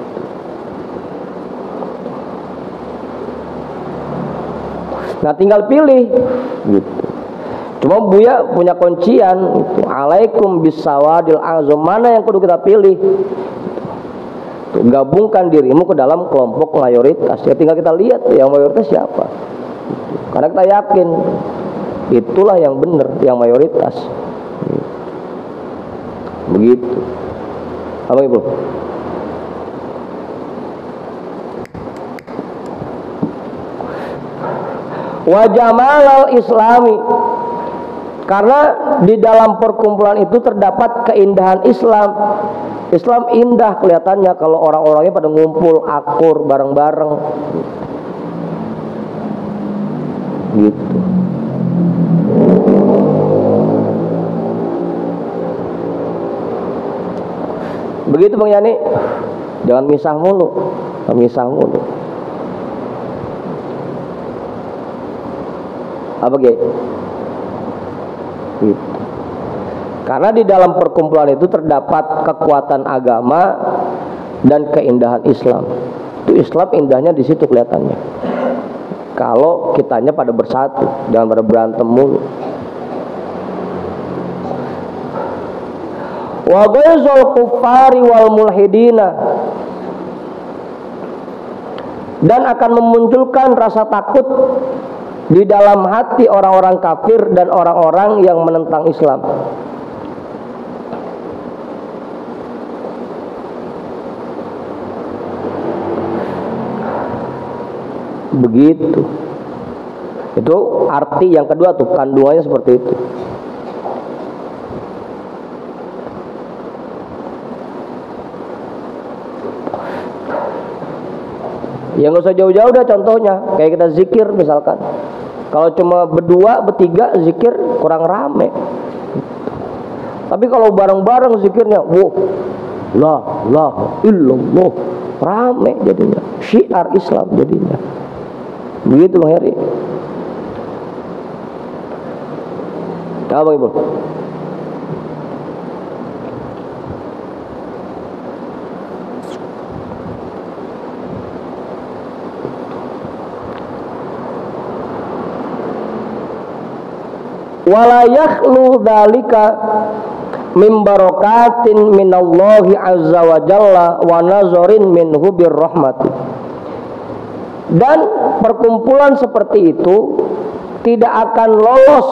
Nah, tinggal pilih. Gitu. Cuma Buya punya kuncian. Gitu. Alaikum bisawadil azam. Mana yang kudu kita pilih? Gitu. Gabungkan dirimu ke dalam kelompok mayoritas. Ya tinggal kita lihat yang mayoritas siapa. Gitu. Karena kita yakin itulah yang benar, yang mayoritas. Gitu. Begitu. Apa Ibu? Wa jamalal islami, karena di dalam perkumpulan itu terdapat keindahan Islam. Islam indah kelihatannya kalau orang-orangnya pada ngumpul akur bareng-bareng gitu. Begitu Bang Yani, jangan misah mulu. Apa gitu? Karena di dalam perkumpulan itu terdapat kekuatan agama dan keindahan Islam. Itu Islam indahnya di situ kelihatannya. Kalau kitanya pada bersatu, jangan pada berantem mulu. Wa ghaizul kuffari wal mulhidina, dan akan memunculkan rasa takut di dalam hati orang-orang kafir dan orang-orang yang menentang Islam. Begitu. Itu arti yang kedua tuh, kandungannya seperti itu. Ya nggak usah jauh-jauh dah contohnya, kayak kita zikir misalkan. Kalau cuma berdua, bertiga zikir kurang rame. Tapi kalau bareng-bareng zikirnya, wow, la ilaha illallah, rame jadinya, syiar Islam jadinya. Begitu Bang Heri. Apa Ibu? Wala yakhlu dzalika min barakatin minallahi azza wa jalla wa nazarin minhu birrahmati. Dan perkumpulan seperti itu tidak akan lolos,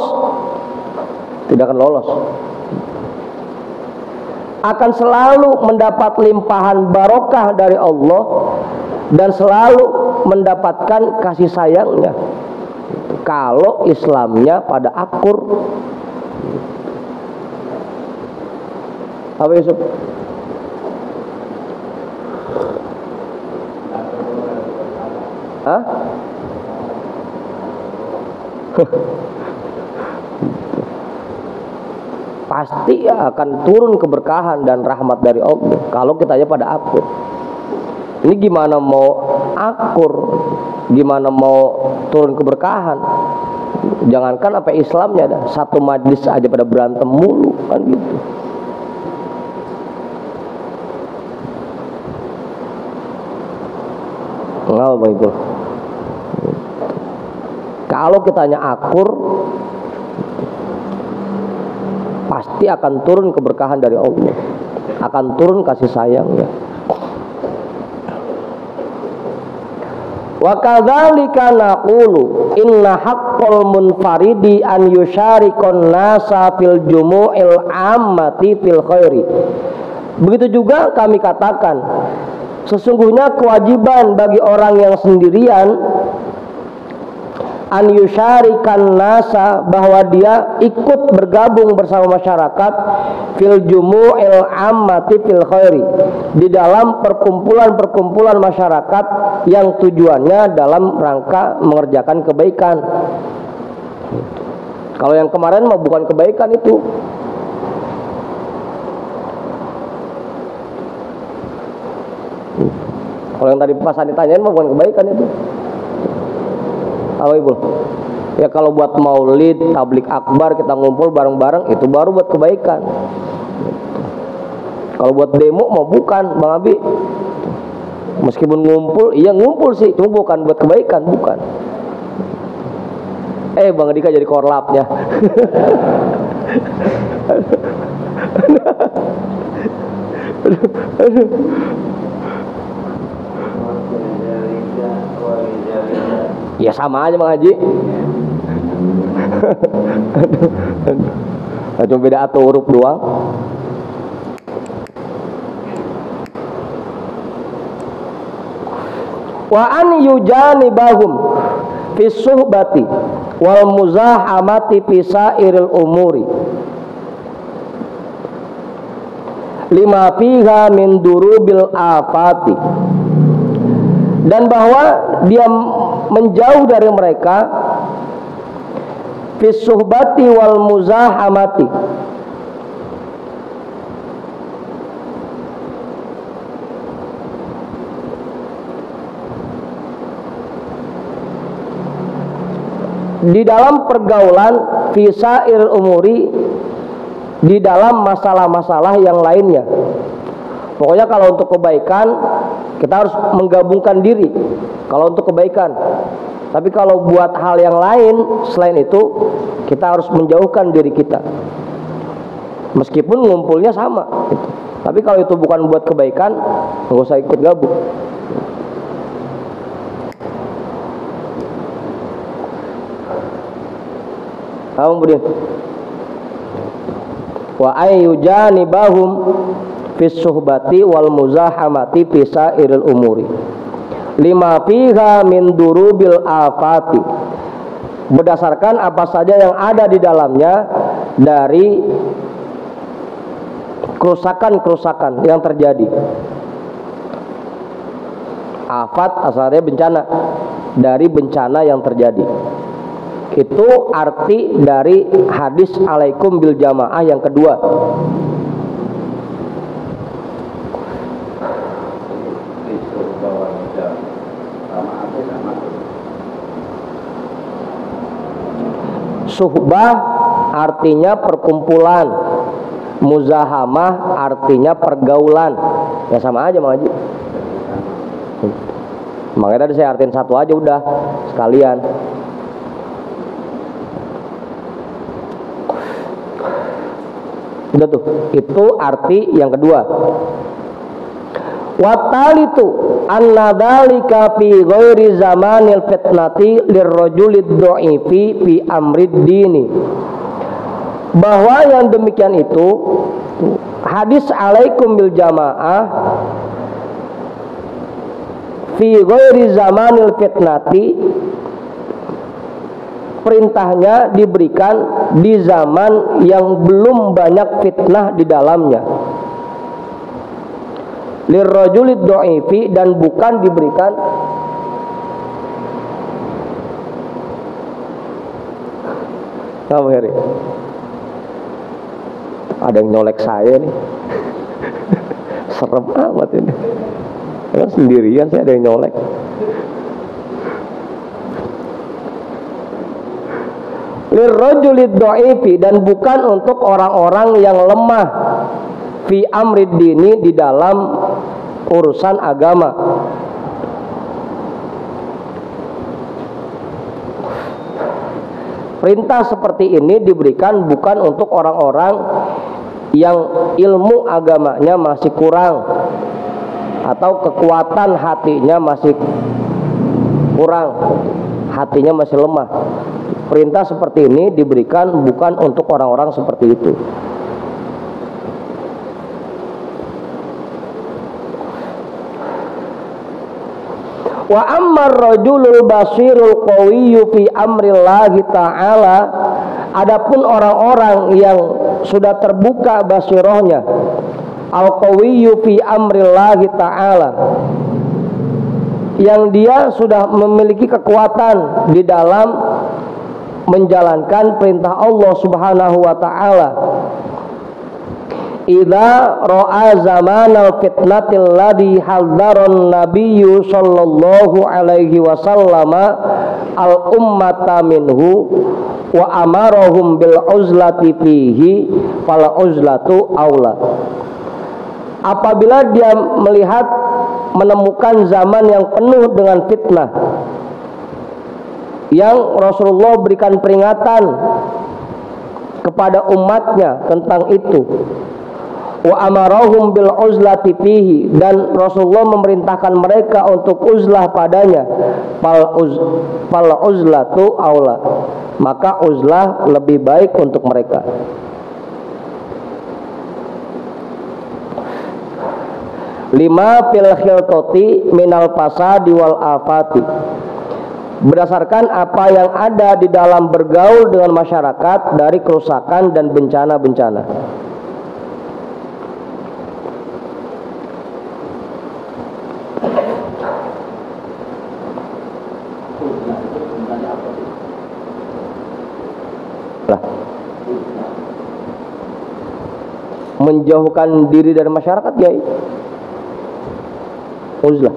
akan selalu mendapat limpahan barokah dari Allah dan selalu mendapatkan kasih sayangnya kalau Islamnya pada akur. Apa Yusuf? Hah? Pasti akan turun keberkahan dan rahmat dari Allah kalau kitanya pada akur. Ini gimana mau akur, gimana mau turun keberkahan? Jangankan apa Islamnya, ada satu majlis aja pada berantem mulu kan gitu. Nggak Bang Ibu. Kalau kitanya akur, pasti akan turun keberkahan dari Allah, akan turun kasih sayangnya. Wa kadzalika naqulu inna haqqal munfaridi an yusyarikun nasa fil jumu'il ammati fil khairi. Begitu juga kami katakan, sesungguhnya kewajiban bagi orang yang sendirian an yusyarikan nasa, bahwa dia ikut bergabung bersama masyarakat fil jumu'il ammati fil khairi, di dalam perkumpulan-perkumpulan masyarakat yang tujuannya dalam rangka mengerjakan kebaikan. Kalau yang kemarin mah bukan kebaikan itu. Kalau yang tadi pas ditanyain mah bukan kebaikan itu. Apa Ibu? Ya kalau buat maulid, tablik akbar, kita ngumpul bareng-bareng, itu baru buat kebaikan. Kalau buat demo mau bukan, Bang Abi. Meskipun ngumpul, iya ngumpul sih, cuma bukan buat kebaikan, bukan. Bang Dika jadi korlapnya. Ya sama aja Bang Haji. Cuma beda atau huruf doang. Wa an yujanibahum fi suhbati wal muzahamati fi sairil umuri lima fiha min durubil afati. Dan bahwa dia menjauh dari mereka fi suhbati wal muzahamati, di dalam pergaulan fi sair umuri, di dalam masalah-masalah yang lainnya. Pokoknya kalau untuk kebaikan kita harus menggabungkan diri kalau untuk kebaikan. Tapi kalau buat hal yang lain selain itu, kita harus menjauhkan diri kita. Meskipun ngumpulnya sama gitu. Tapi kalau itu bukan buat kebaikan, nggak usah ikut gabung. Kamu kemudian wa ayyujanibahum fis suhbati wal muzahamati fi sairil umuri lima fiha min durubil afati, berdasarkan apa saja yang ada di dalamnya dari kerusakan-kerusakan yang terjadi. Afat asalnya bencana, dari bencana yang terjadi. Itu arti dari hadis alaikum bil jamaah yang kedua. Suhbah artinya perkumpulan, muzahamah artinya pergaulan. Ya sama aja Mang Haji. Makanya tadi saya artiin satu aja udah sekalian. Udah tuh, itu arti yang kedua. Watalitu anna dzalika fi ghairi zamanil fitnati lirrajulid dha'ifi fi amrid dini. Bahwa yang demikian itu hadis alaikum bil jamaah fi ghairi zamanil fitnati, perintahnya diberikan di zaman yang belum banyak fitnah di dalamnya. Lirrajulid dha'ifi, dan bukan diberikan apa Heri? Ada yang nyolek saya nih. Serem amat ini. Kan sendirian saya ada yang nyolek. Lirrajulid dha'ifi, dan bukan untuk orang-orang yang lemah fi amrid dini, di dalam urusan agama. Perintah seperti ini diberikan bukan untuk orang-orang yang ilmu agamanya masih kurang atau kekuatan hatinya masih kurang, hatinya masih lemah. Perintah seperti ini diberikan bukan untuk orang-orang seperti itu. Wa ammar rajulul basirul qawiyyu fi amrillahi ta'ala, adapun orang-orang yang sudah terbuka basirohnya, al qawiyyu fi amrillahi ta'ala, yang dia sudah memiliki kekuatan di dalam menjalankan perintah Allah Subhanahu wa ta'ala. Idza ra'a zamanal fitnatil ladzi hadzaron nabiyyu sallallahu alaihi wasallam al ummata minhu wa amarahum bil uzlati fihi fal uzlatu aula. Apabila dia melihat, menemukan zaman yang penuh dengan fitnah, yang Rasulullah berikan peringatan kepada umatnya tentang itu, wa amarahum bil uzlati fihi, dan Rasulullah memerintahkan mereka untuk uzlah padanya, fal uzlatu aula, maka uzlah lebih baik untuk mereka. Lima fil khiltati minal fasadi wal afati, berdasarkan apa yang ada di dalam bergaul dengan masyarakat dari kerusakan dan bencana-bencana. Menjauhkan diri dari masyarakat, ya, uzlah.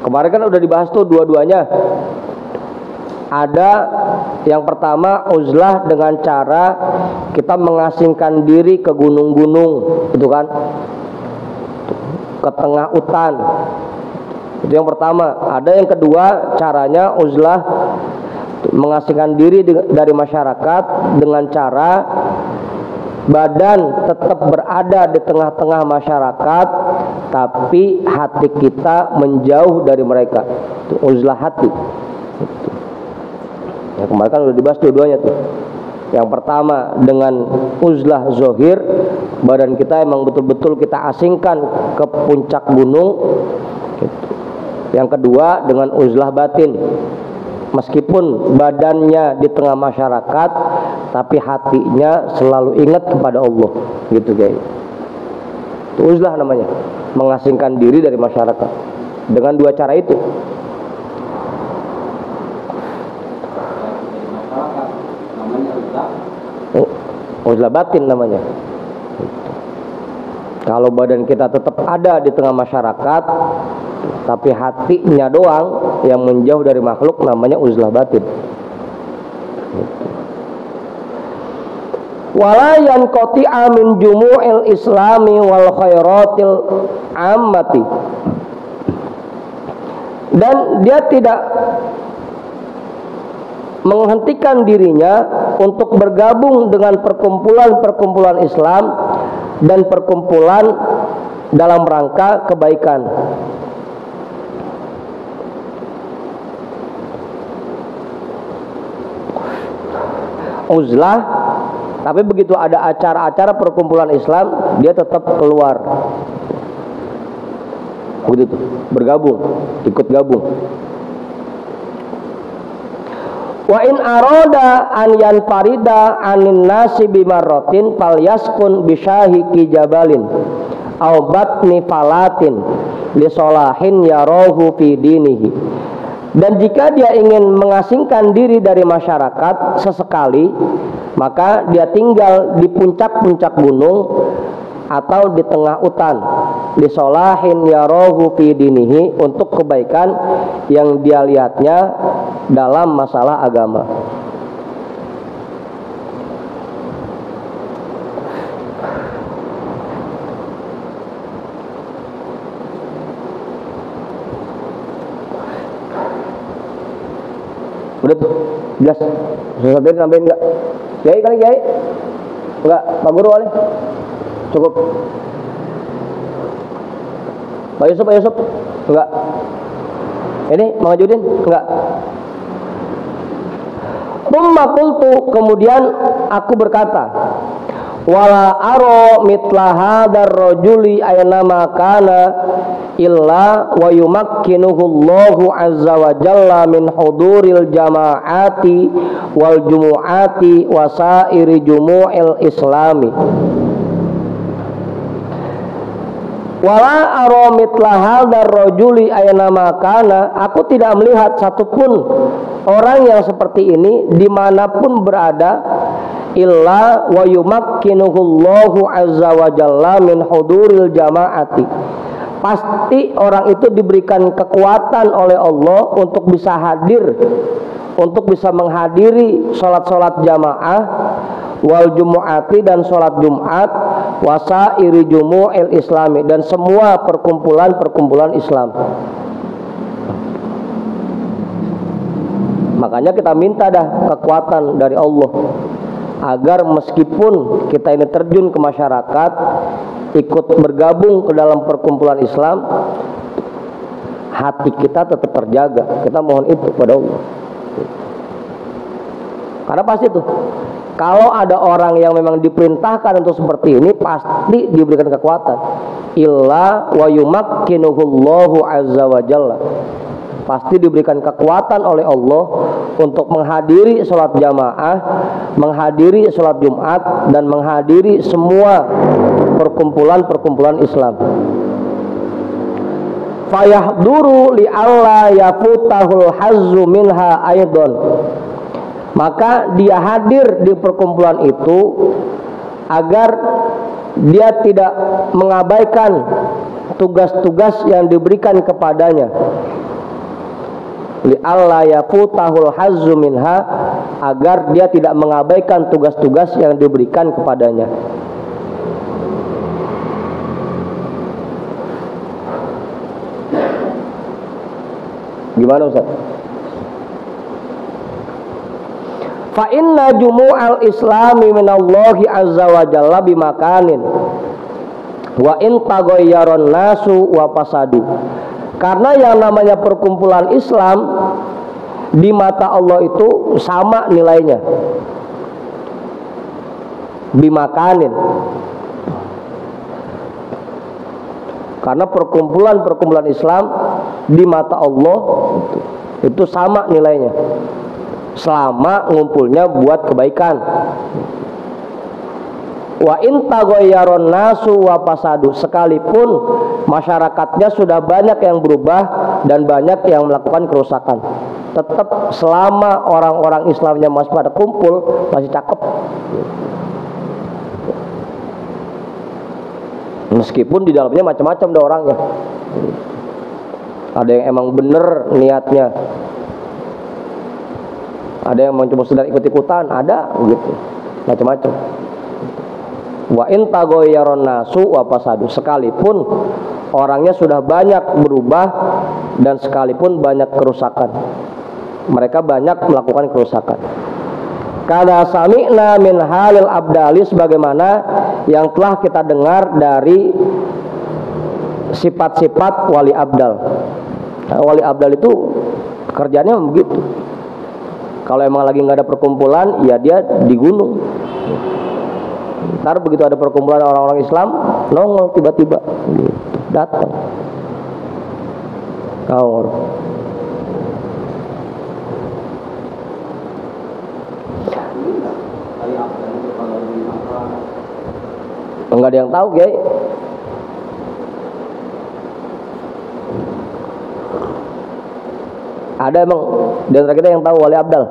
Kemarin kan udah dibahas tuh dua-duanya. Ada yang pertama uzlah dengan cara kita mengasingkan diri ke gunung-gunung, itu kan, ke tengah hutan. Itu yang pertama. Ada yang kedua, caranya uzlah mengasingkan diri dari masyarakat dengan cara badan tetap berada di tengah-tengah masyarakat, tapi hati kita menjauh dari mereka. Itu uzlah hati. Ya, kemarin kan udah dibahas dua-duanya tuh. Yang pertama dengan uzlah zohir, badan kita emang betul-betul kita asingkan ke puncak gunung. Yang kedua dengan uzlah batin, meskipun badannya di tengah masyarakat, tapi hatinya selalu ingat kepada Allah, gitu guys. Itu uzlah namanya, mengasingkan diri dari masyarakat dengan dua cara itu. Uzlah batin namanya. Kalau badan kita tetap ada di tengah masyarakat, tapi hatinya doang yang menjauh dari makhluk, namanya uzlah batin. Wala yanqati'a min jumu'il islami wal khairatil ammati. Dan dia tidak menghentikan dirinya untuk bergabung dengan perkumpulan-perkumpulan Islam dan perkumpulan dalam rangka kebaikan. Uzlah, tapi begitu ada acara-acara perkumpulan Islam, dia tetap keluar. Begitu tuh, bergabung, ikut gabung. Wa in aroda an yanfarida anin nasi bimarrotin falyaskun bisyahiki jabalin au batni falatin lisolahin yarohu fi dinihi. Dan jika dia ingin mengasingkan diri dari masyarakat sesekali, maka dia tinggal di puncak-puncak gunung atau di tengah hutan, lisolahin yarohu fi dinihi, untuk kebaikan yang dia lihatnya dalam masalah agama. Udah tuh, jelas. Sesuatu ini nambahin enggak? Kiai kali Kiai? Enggak, Pak Guru oleh? Cukup. Pak Yusuf? Enggak. Ini Mang Judin? Enggak. Tsumma qultu, kemudian aku berkata, wala aro mitla hadar rajuli aina makana illa wa yumakkinuhu Allahu azza wa jalla min huduril jama'ati wal jumu'ati wa sairi jumu'il islami. Wala aro mitla hadar rajuli aina makana, aku tidak melihat satupun orang yang seperti ini dimanapun berada, illa wa yumakkinuhu Allahu azza wa jalla min huduril jama'ati. Pasti orang itu diberikan kekuatan oleh Allah untuk bisa hadir, untuk bisa menghadiri sholat-sholat jamaah, wal jumu'ati, dan sholat Jumat, wasairi jumu'il islami, dan semua perkumpulan-perkumpulan Islam. Makanya kita minta dah kekuatan dari Allah, agar meskipun kita ini terjun ke masyarakat, ikut bergabung ke dalam perkumpulan Islam, hati kita tetap terjaga. Kita mohon itu pada Allah. Karena pasti tuh, kalau ada orang yang memang diperintahkan untuk seperti ini, pasti diberikan kekuatan. Illa wa yumakkinuhu Allahu azza wa jalla. Pasti diberikan kekuatan oleh Allah untuk menghadiri sholat jamaah, menghadiri sholat Jumat, dan menghadiri semua perkumpulan-perkumpulan Islam. Fayahduru li alla yafutahul hazzu minha aidon. Maka dia hadir di perkumpulan itu agar dia tidak mengabaikan tugas-tugas yang diberikan kepadanya. Li alla yafutahul hazzu minha, agar dia tidak mengabaikan tugas-tugas yang diberikan kepadanya. Gimana Ustaz? Fa inna jumu'al islami minallahi azza wa jalla bimakanin wa in taghayyaron nasu wa fasadu. Karena yang namanya perkumpulan Islam di mata Allah itu sama nilainya. bimakanin. Karena perkumpulan Islam di mata Allah itu sama nilainya selama ngumpulnya buat kebaikan. Wa in taghayyaron nasu wa fasadu, sekalipun masyarakatnya sudah banyak yang berubah dan banyak yang melakukan kerusakan, tetap selama orang-orang Islamnya masih pada kumpul masih cakep. Meskipun di dalamnya macam-macam dah orangnya. Ada yang emang bener niatnya, ada yang cuma sekedar ikut-ikutan, ada gitu, macam-macam. Wa in taghayyaron nasu wa fasadu, sekalipun orangnya sudah banyak berubah dan sekalipun banyak kerusakan, mereka banyak melakukan kerusakan. Kada sami'na min halil abdali, sebagaimana yang telah kita dengar dari sifat-sifat wali abdal. Nah, wali abdal itu kerjanya begitu. Kalau emang lagi nggak ada perkumpulan, ya dia di gunung. Ntar begitu ada perkumpulan orang-orang Islam, nongol tiba-tiba gitu, datang. Kau enggak ada yang tahu, Kiai. Ada emang di antara kita yang tahu wali abdal?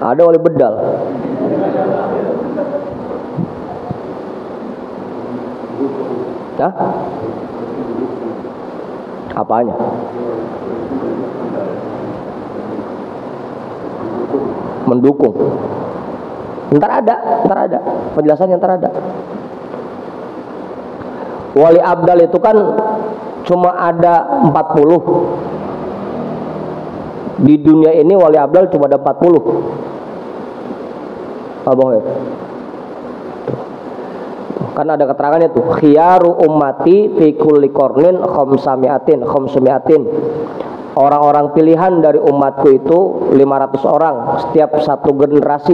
Ada wali bedal. Hah? Apanya? Mendukung. Ntar ada penjelasannya, ntar ada. Wali abdal itu kan cuma ada 40 di dunia ini. Wali abdal cuma ada 40. Abang ya, kan ada keterangannya tuh, khiyaru ummati fi kulli qarnin khamsamiatin. Orang-orang pilihan dari umatku itu 500 orang setiap satu generasi.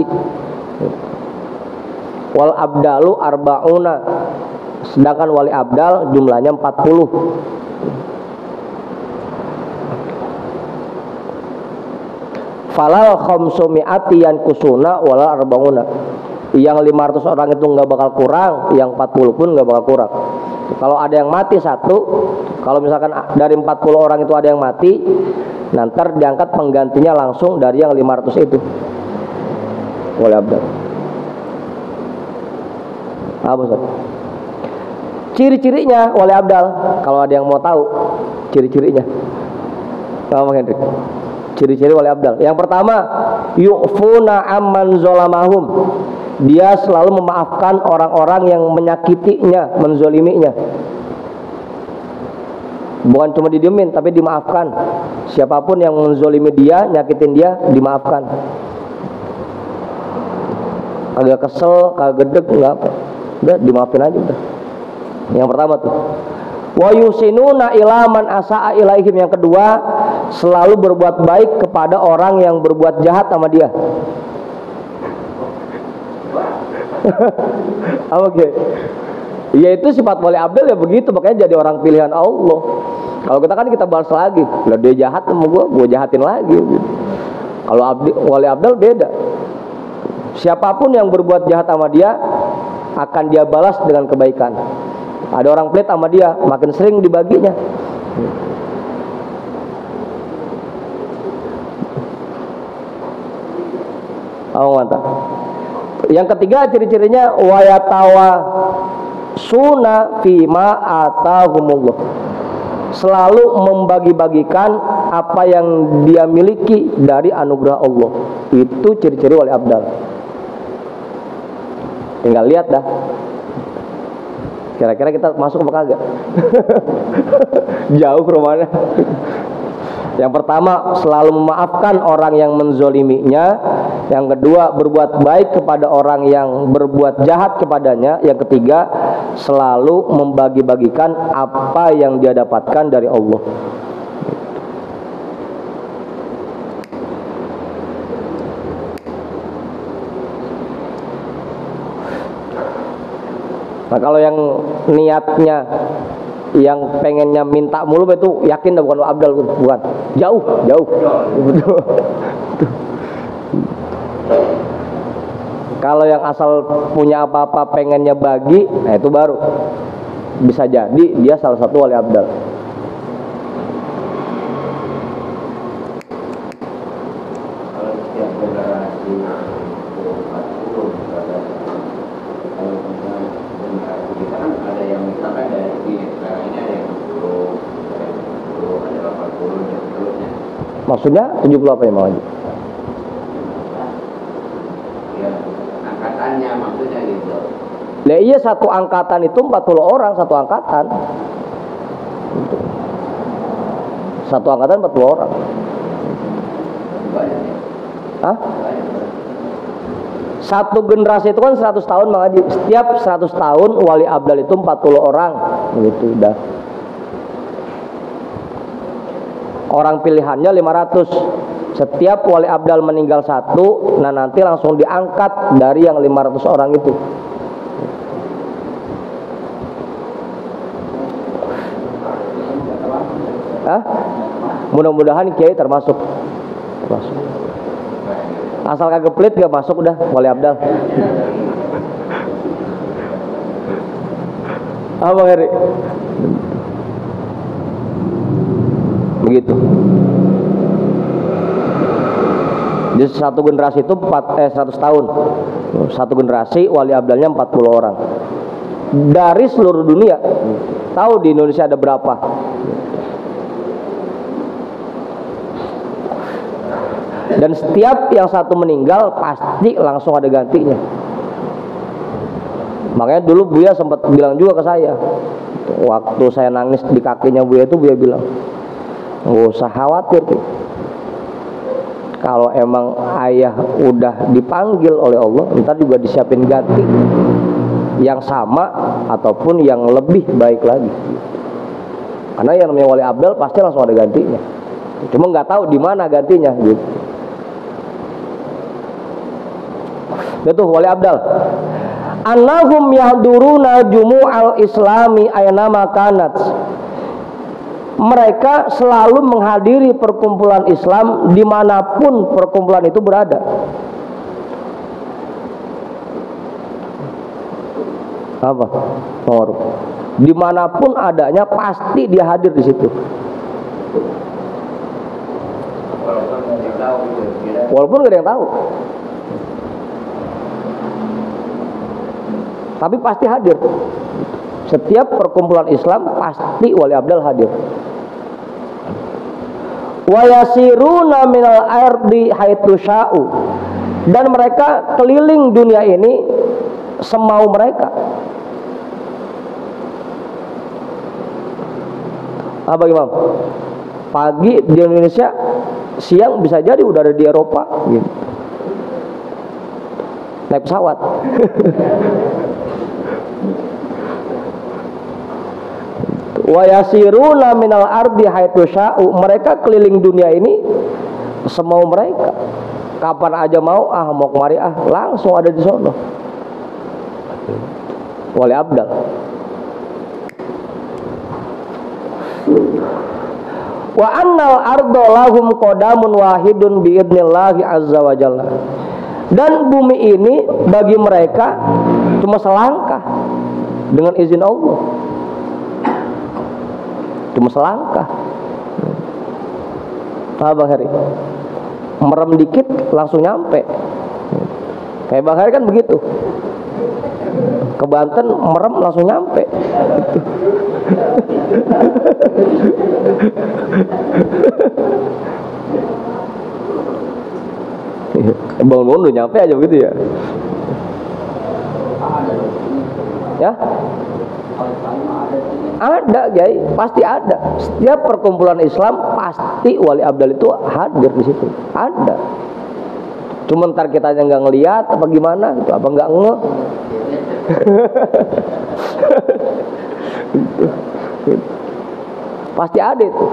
Wal abdalu arba'una, sedangkan wali abdal jumlahnya 40. Falal khamsumi'ati yankusuna walal arba'una, yang 500 orang itu nggak bakal kurang, yang 40 pun nggak bakal kurang. Kalau ada yang mati satu, kalau misalkan dari 40 orang itu ada yang mati, nanti diangkat penggantinya langsung dari yang 500 itu. Wali abdal. Apa Ustaz? Ciri-cirinya wali abdal, kalau ada yang mau tahu ciri-cirinya. Bang Hendrik. Ciri-ciri wali abdal. Yang pertama, yu'funa amman zolamahum. Dia selalu memaafkan orang-orang yang menyakitinya, menzoliminya. Bukan cuma didiemin, tapi dimaafkan. Siapapun yang menzolimi dia, nyakitin dia, dimaafkan. Kagak kesel, kagak gedeg, enggak apa. Udah dimaafin aja udah. Yang pertama tuh. Wa yusinuna ila man asaa ilaihim. Yang kedua, selalu berbuat baik kepada orang yang berbuat jahat sama dia. Oke. Ya itu sifat wali abdal ya begitu, makanya jadi orang pilihan Allah. Kalau kita kan kita balas lagi, lah dia jahat sama gua jahatin lagi gitu. Kalau wali abdal beda. Siapapun yang berbuat jahat sama dia akan dia balas dengan kebaikan. Ada orang pelit sama dia, makin sering dibaginya. Oh, mantap. Yang ketiga ciri-cirinya wayatawa suna fima atahumullah. Selalu membagi-bagikan apa yang dia miliki dari anugerah Allah. Itu ciri-ciri wali abdal. Tinggal lihat dah. Kira-kira kita masuk apa kagak? Jauh ke rumahnya. Yang pertama, selalu memaafkan orang yang menzoliminya. Yang kedua, berbuat baik kepada orang yang berbuat jahat kepadanya. Yang ketiga, selalu membagi-bagikan apa yang dia dapatkan dari Allah. Nah kalau yang niatnya yang pengennya minta mulu itu yakin dah bukan abdal, bukan. Jauh. Betul. Kalau yang asal punya apa-apa pengennya bagi, nah itu baru bisa jadi dia salah satu wali abdal. Kalau setiap generasi itu 40 kalau misalnya generasi kita kan ada yang misalkan dari ini sekarang ini ada yang 70, ada 80 dan seterusnya. Maksudnya 70 apa ya Mang Haji? Ya, angkatannya maksudnya gitu. Lah iya satu angkatan itu 40 orang satu angkatan. Satu angkatan 40 orang. Banyak ya. Hah? Banyak. Satu generasi itu kan 100 tahun Mang Haji. Setiap 100 tahun wali abdal itu 40 orang. Gitu udah. Orang pilihannya 500. Setiap wali abdal meninggal satu, nah nanti langsung diangkat dari yang 500 orang itu. Hah? Mudah-mudahan kiai termasuk. Asal kagak pelit gak masuk udah wali abdal. Apa Heri? Begitu. Jadi satu generasi itu 100 tahun. Satu generasi wali abdalnya 40 orang. Dari seluruh dunia. Tahu di Indonesia ada berapa? Dan setiap yang satu meninggal pasti langsung ada gantinya. Makanya dulu Buya sempat bilang juga ke saya, waktu saya nangis di kakinya Buya itu, Buya bilang, nggak usah khawatir, kalau emang ayah udah dipanggil oleh Allah, ntar juga disiapin ganti yang sama ataupun yang lebih baik lagi. Karena yang namanya wali abdal pasti langsung ada gantinya. Cuma nggak tahu di mana gantinya gitu. Itu wali abdal. Annahum yahduruna jumu'al islami aynama kanat. Mereka selalu menghadiri perkumpulan Islam dimanapun perkumpulan itu berada. Apa? Dimanapun adanya pasti dia hadir di situ. Walaupun nggak ada yang tahu. Tapi pasti hadir. Setiap perkumpulan Islam pasti wali abdal hadir. Wa yasiruna minal ardi haitsu sya'u. Dan mereka keliling dunia ini semau mereka. Apa Imam? Pagi di Indonesia, siang bisa jadi udah ada di Eropa gitu. Naik pesawat. Wa yasiruna minal ardi haitsu sya'u. Mereka keliling dunia ini semau mereka. Kapan aja mau, mau kemari langsung ada di sono. Wali abdal. Wa annal ardo lahum qadamun wahidun biidnillahi azza wa jalla. Dan bumi ini bagi mereka cuma selangkah dengan izin Allah. Cuma selangkah. Bang Heri, merem dikit langsung nyampe. Kayak Bang Heri kan begitu. Ke Banten merem langsung nyampe. Bangun udah nyampe aja begitu ya. Ya? Ada, Jai, pasti ada. Setiap perkumpulan Islam pasti wali abdal itu hadir di situ. Ada. Cuma ntar kita aja nggak ngelihat apa gimana gitu, apa nggak nge. Pasti ada itu.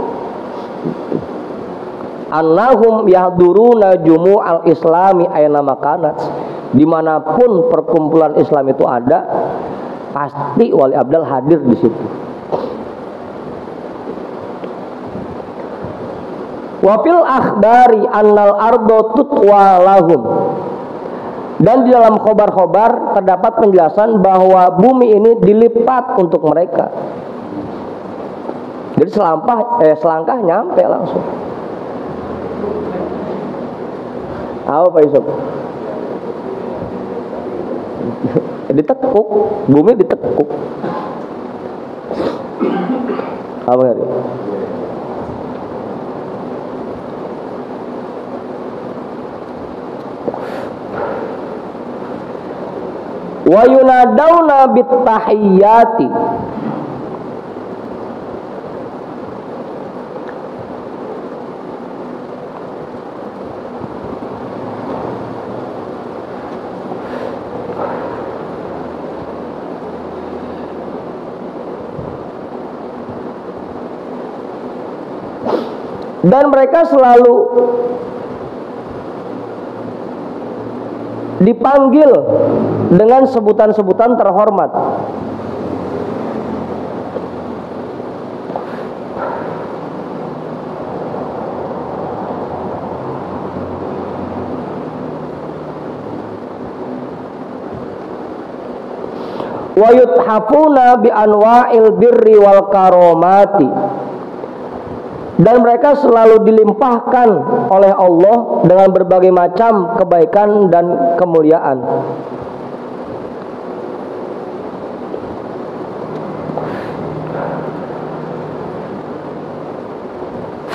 Annahum yahduruna jumu'al islami aina makanat. Dimanapun perkumpulan Islam itu ada, pasti wali abdal hadir di situ. Wafil akhbari annal ardo tutwa lahum, dan di dalam khobar-khobar terdapat penjelasan bahwa bumi ini dilipat untuk mereka. Jadi selangkah nyampe langsung. Apa Pak Yusuf? Ditekuk, bumi ditekuk. Apa hari? Wa yunadawna bittahiyyati, dan mereka selalu dipanggil dengan sebutan-sebutan terhormat. Wa yuthafuna bi anwa'il birri wal karomati, dan mereka selalu dilimpahkan oleh Allah dengan berbagai macam kebaikan dan kemuliaan.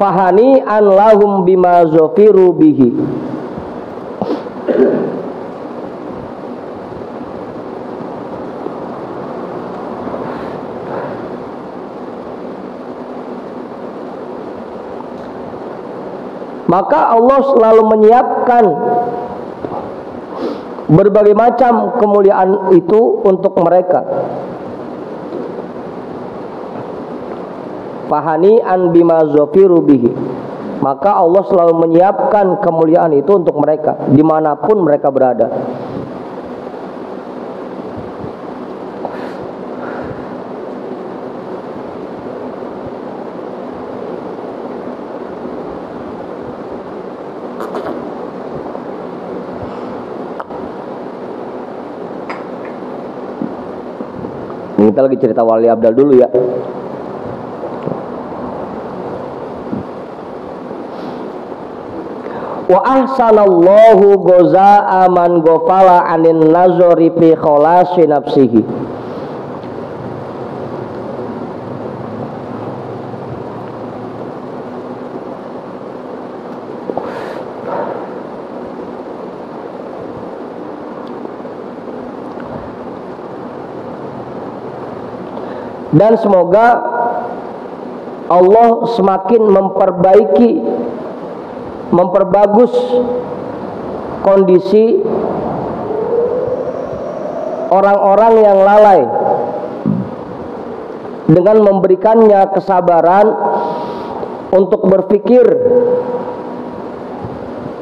Fahani an lahum bima zafiru bihi, maka Allah selalu menyiapkan berbagai macam kemuliaan itu untuk mereka. Fahani an bima zafiru bihi, maka Allah selalu menyiapkan kemuliaan itu untuk mereka dimanapun mereka berada. Ini kita lagi cerita wali abdal dulu ya. Wa ahsanallahu goza'a man gofala anin nazori fi kholasi nafsihi, dan semoga Allah semakin memperbagus kondisi orang-orang yang lalai dengan memberikannya kesabaran untuk berpikir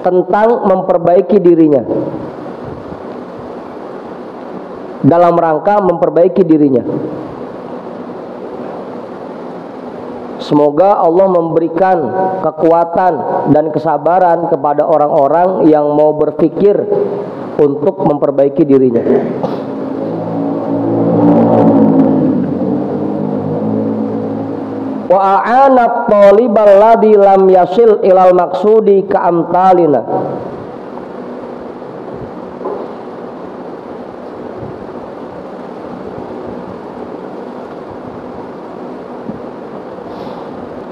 tentang memperbaiki dirinya, dalam rangka memperbaiki dirinya. Semoga Allah memberikan kekuatan dan kesabaran kepada orang-orang yang mau berpikir untuk memperbaiki dirinya. Wa a'ana talibal ladzi lam yasil ilal maqsudi ka'amtalina,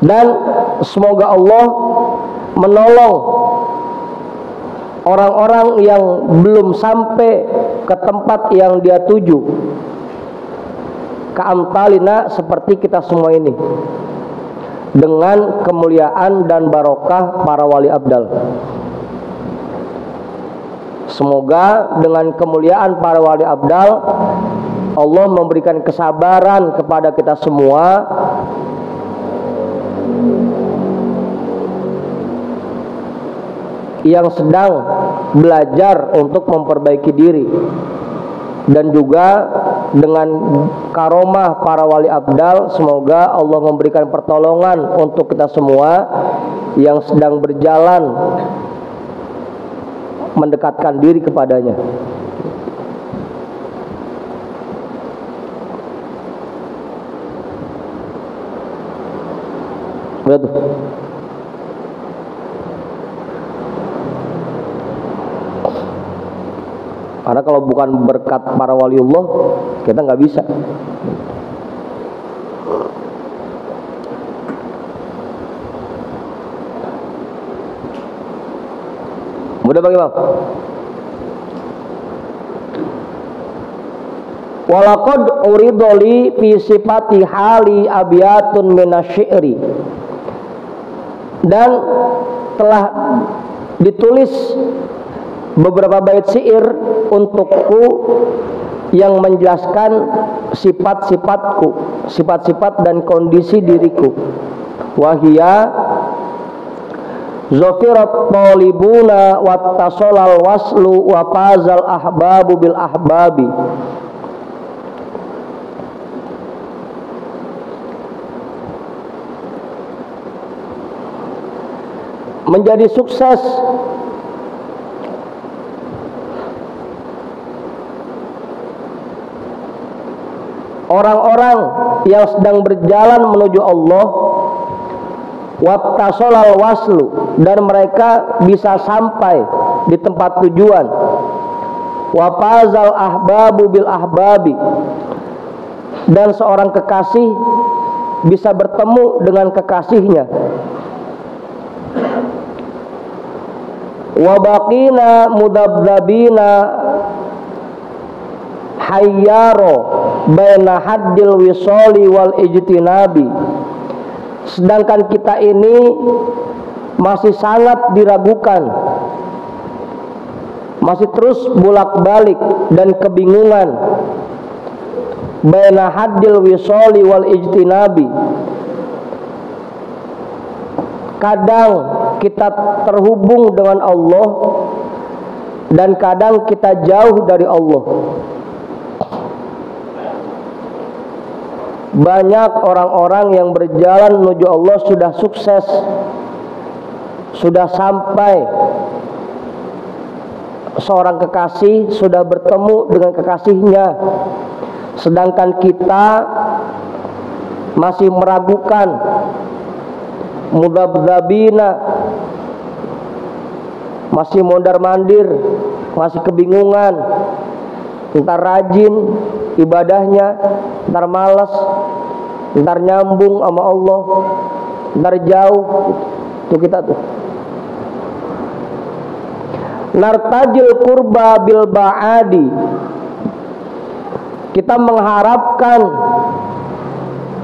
dan semoga Allah menolong orang-orang yang belum sampai ke tempat yang dia tuju, ka'amtalina, seperti kita semua ini, dengan kemuliaan dan barokah para wali abdal. Semoga dengan kemuliaan para wali abdal Allah memberikan kesabaran kepada kita semua yang sedang belajar untuk memperbaiki diri, dan juga dengan karomah para wali abdal. Semoga Allah memberikan pertolongan untuk kita semua yang sedang berjalan mendekatkan diri kepadanya. Betul. Karena kalau bukan berkat para waliullah, kita nggak bisa. Mudah bagi bang. Walaqad uridoli fi sifati hali abiyatun minasyi'ri, dan telah ditulis beberapa bait syair untukku yang menjelaskan sifat-sifatku, sifat-sifat dan kondisi diriku. Wahia zafirat talibuna wattasolal waslu wa fazal ahbabu bil ahbabi. Menjadi sukses orang-orang yang sedang berjalan menuju Allah, wattasolal waslu, dan mereka bisa sampai di tempat tujuan, wafazal ahbabu bil ahbabi, dan seorang kekasih bisa bertemu dengan kekasihnya, wabaqina mudabdabina hayyaro baina haddil wisoli wal ijtinabi. Sedangkan kita ini masih sangat diragukan, masih terus bolak-balik dan kebingungan. Baina haddil wisoli wal ijtinabi. Kadang kita terhubung dengan Allah dan kadang kita jauh dari Allah. Banyak orang-orang yang berjalan menuju Allah sudah sukses, sudah sampai, seorang kekasih sudah bertemu dengan kekasihnya, sedangkan kita masih meragukan, mudabdabina, masih mondar-mandir, masih kebingungan, entar rajin ibadahnya, entar malas, entar nyambung sama Allah, entar jauh. Itu kita tuh. Nartajil kurba bil ba'adi. Kita mengharapkan,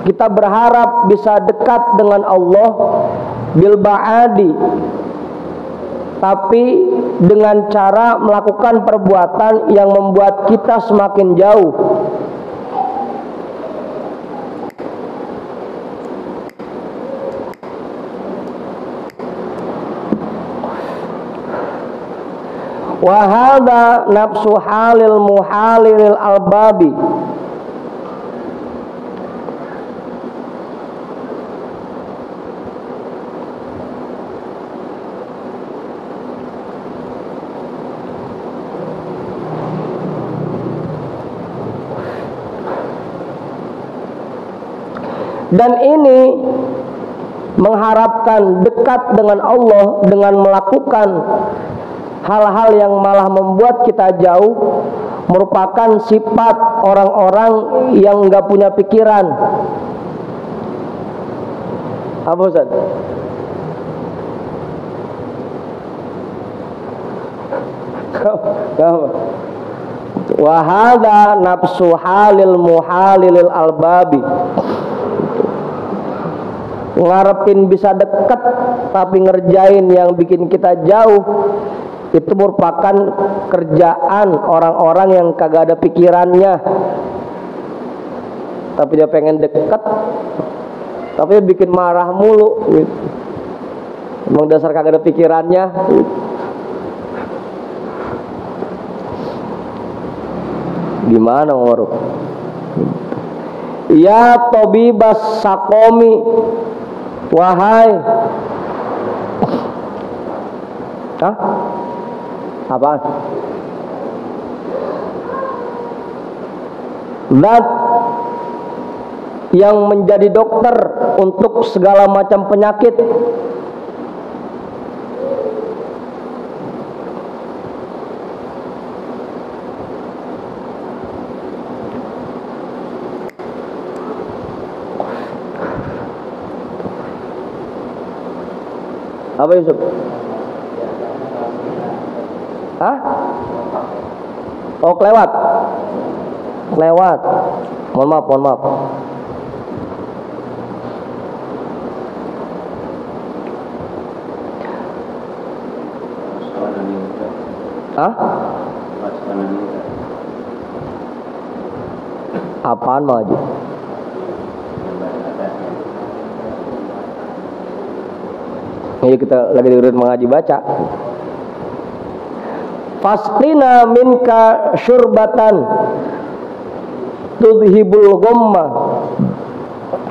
kita berharap bisa dekat dengan Allah bil ba'adi, tapi dengan cara melakukan perbuatan yang membuat kita semakin jauh. Wa hadza nafsu halil muhalil albabi. Dan ini mengharapkan dekat dengan Allah dengan melakukan hal-hal yang malah membuat kita jauh, merupakan sifat orang-orang yang nggak punya pikiran. Apa Ustaz? Wa hadza nafsu halil muhalilil albabi. Ngarepin bisa deket tapi ngerjain yang bikin kita jauh, itu merupakan kerjaan orang-orang yang kagak ada pikirannya. Tapi dia pengen deket, tapi dia bikin marah mulu gitu. Emang dasar kagak ada pikirannya gitu. Gimana ngorok? Ya tabibas sakomi, wahai apaan? Zat yang menjadi dokter untuk segala macam penyakit. Apa Yusuf? Hah? Oh, kelewat. Kelewat. Mohon maaf, mohon maaf. Hah? Apaan maju? Ini kita lagi diurut mengaji baca. Fasqina minka syurbatan tudhibul ghamma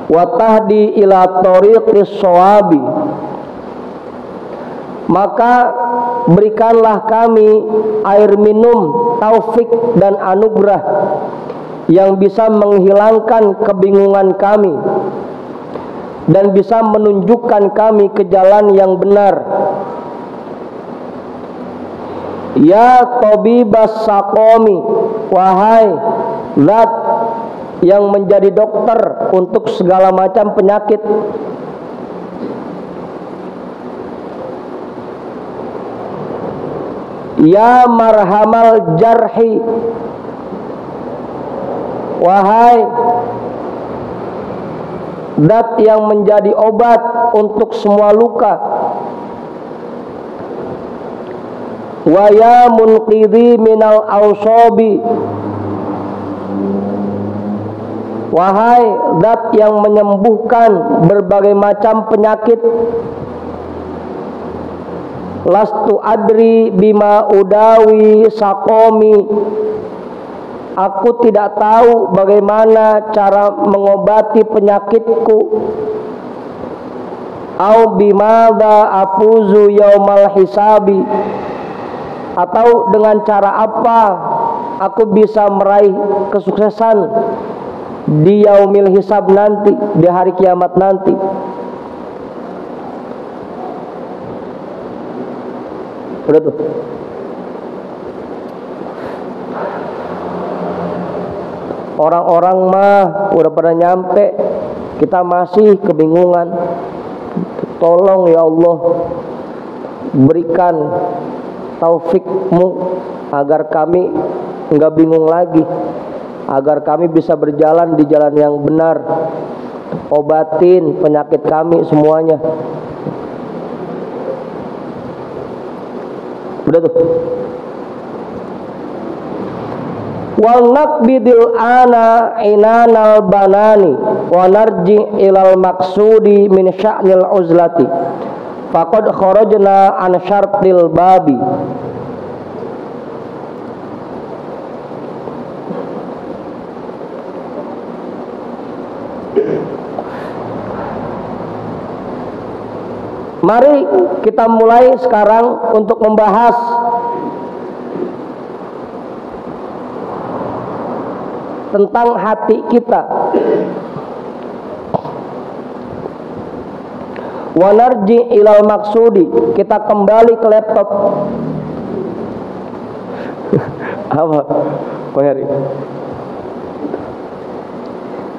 wa tahdi ila tariqis shawabi. Maka berikanlah kami air minum taufik dan anugerah yang bisa menghilangkan kebingungan kami dan bisa menunjukkan kami ke jalan yang benar. Ya tabibas saqami, wahai zat yang menjadi dokter untuk segala macam penyakit. Ya marhamal jarhi, wahai zat yang menjadi obat untuk semua luka. Wa ya munqidhi minal awsabi, wahai zat yang menyembuhkan berbagai macam penyakit. Lastu adri bima udawi saqomi, aku tidak tahu bagaimana cara mengobati penyakitku. Au bimadza afuzu yaumal hisabi, atau dengan cara apa aku bisa meraih kesuksesan di yaumil hisab nanti, di hari kiamat nanti. Udah tuh. Orang-orang mah udah pada nyampe, kita masih kebingungan. Tolong ya Allah, berikan taufikmu agar kami enggak bingung lagi, agar kami bisa berjalan di jalan yang benar. Obatin penyakit kami semuanya. Udah tuh. Wal naqbidil ana inanal banani wa narji ilal maqsudi min sya'nil uzlati faqad kharajna an syartil babi. Mari kita mulai sekarang untuk membahas tentang hati kita. Wa narji ilal maksudi, kita kembali ke laptop. Apa? Penghari.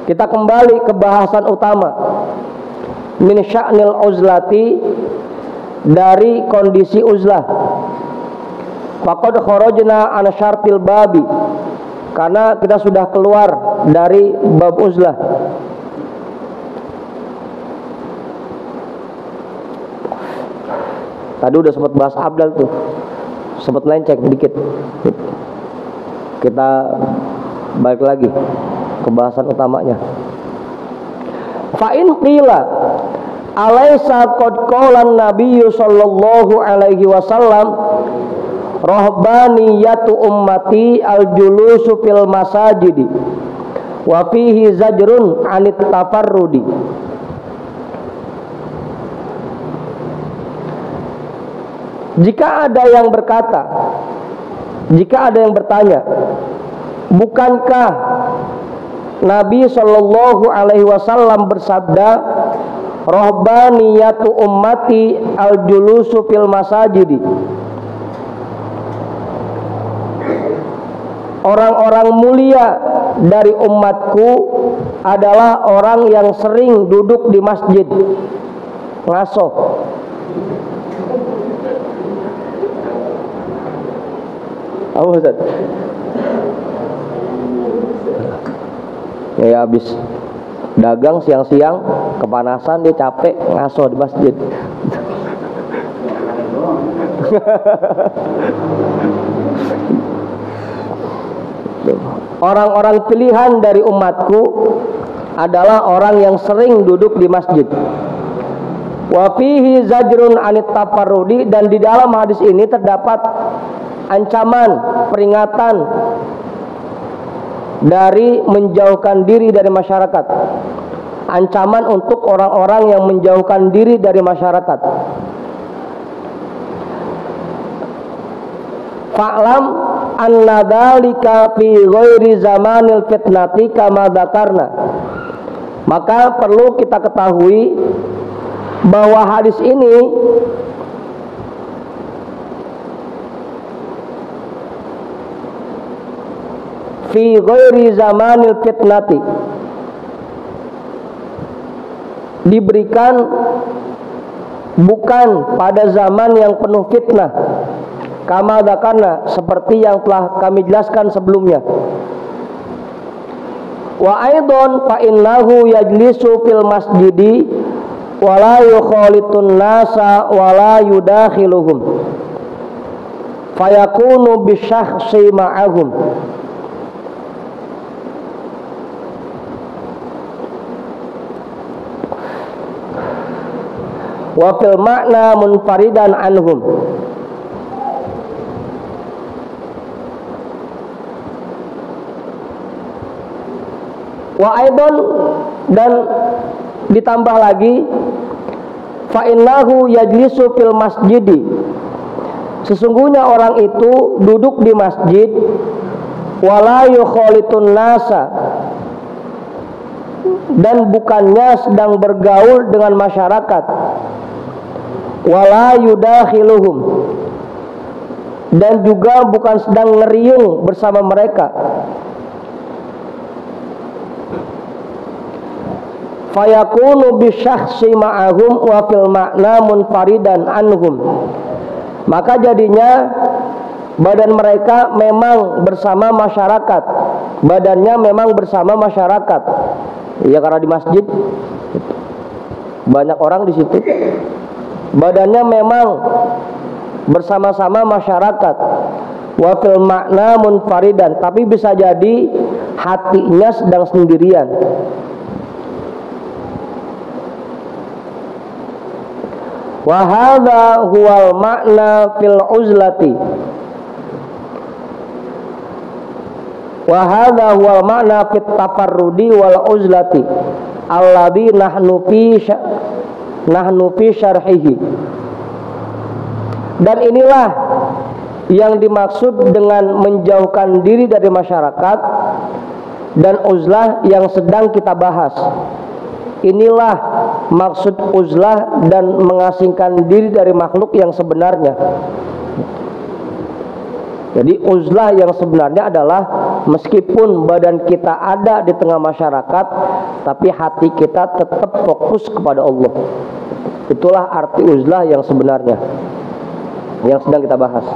Kita kembali ke bahasan utama. Min sya'nil uzlati, dari kondisi uzlah. Faqad kharajna an syartil babi, karena kita sudah keluar dari bab uzlah. Tadi udah sempat bahas abdal tuh, sempat lenceng dikit. Kita balik lagi ke bahasan utamanya. Fa in qila alaysa qad qala an-nabiy sallallahu alaihi wasallam rahbaniyatu ummati al-julusu fil masajidi wa fihi zajrun anit tafarrudi. Jika ada yang berkata, jika ada yang bertanya, bukankah Nabi Shallallahu Alaihi Wasallam bersabda, rahbaniyatu ummati al-julusu fil masajidi, orang-orang mulia dari umatku adalah orang yang sering duduk di masjid. Ngaso. Apa Ustaz? Ya habis dagang siang-siang kepanasan, dia capek ngaso di masjid. Orang-orang pilihan dari umatku adalah orang yang sering duduk di masjid. Wa fihi zajrun anit tafarrudi, dan di dalam hadis ini terdapat ancaman, peringatan dari menjauhkan diri dari masyarakat. Ancaman untuk orang-orang yang menjauhkan diri dari masyarakat. Fa'lam anna dzalika fi ghairi zamanil fitnati kama dzakarna. Maka perlu kita ketahui bahwa hadis ini fi ghairi zamanil fitnati, diberikan bukan pada zaman yang penuh fitnah, kama dzakarna, seperti yang telah kami jelaskan sebelumnya. Wa aidon fa innahu yajlisu fil masjidi wa la yukhalitun nasa wa la yudakhiluhum fayakunu bisyakhsi ma'ahum. Wa fil makna munfaridan anhum. Wa aidon, dan ditambah lagi, fa innahu yajlisu fil masjidi, sesungguhnya orang itu duduk di masjid, wala yukhalitun nasa, dan bukannya sedang bergaul dengan masyarakat, wala yudakhiluhum, dan juga bukan sedang ngeriung bersama mereka. Fayakunu bisyakhsi ma'ahum wa fil makna munfaridan anhum. Maka jadinya badan mereka memang bersama masyarakat, badannya memang bersama masyarakat. Ya, karena di masjid banyak orang di situ. Badannya memang bersama-sama masyarakat. Wa fil makna munfaridan, tapi bisa jadi hatinya sedang sendirian. Wa hadza huwal makna fil uzlati. Wa hadza huwal makna fit tafarrudi wal uzlati alladzi nahnu fi syarhihi. Dan inilah yang dimaksud dengan menjauhkan diri dari masyarakat dan uzlah yang sedang kita bahas. Inilah maksud uzlah dan mengasingkan diri dari makhluk yang sebenarnya. Jadi uzlah yang sebenarnya adalah meskipun badan kita ada di tengah masyarakat, tapi hati kita tetap fokus kepada Allah. Itulah arti uzlah yang sebenarnya, yang sedang kita bahas.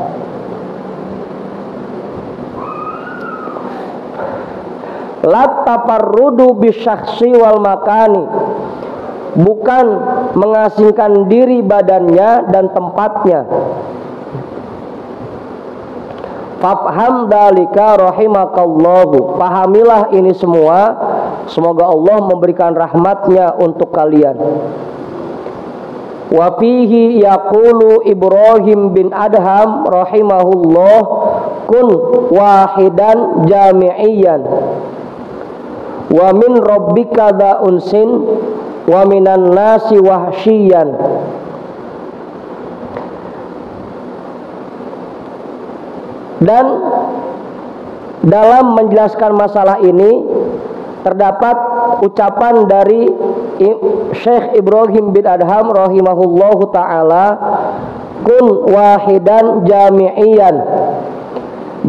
La tafarrudu bisyakhsi wal makani, bukan mengasingkan diri badannya dan tempatnya. Fafham dalika rahimakallahu, pahamilah ini semua, semoga Allah memberikan rahmatnya untuk kalian. Wa fihi yaqulu Ibrahim bin Adham rahimahullah kun wahidan jami'iyan wa min rabbika dha unsin wa minan nasi wahsyiyan. Dan dalam menjelaskan masalah ini terdapat ucapan dari Syekh Ibrahim bin Adham rahimahullahu ta'ala, kun wahidan jami'iyan,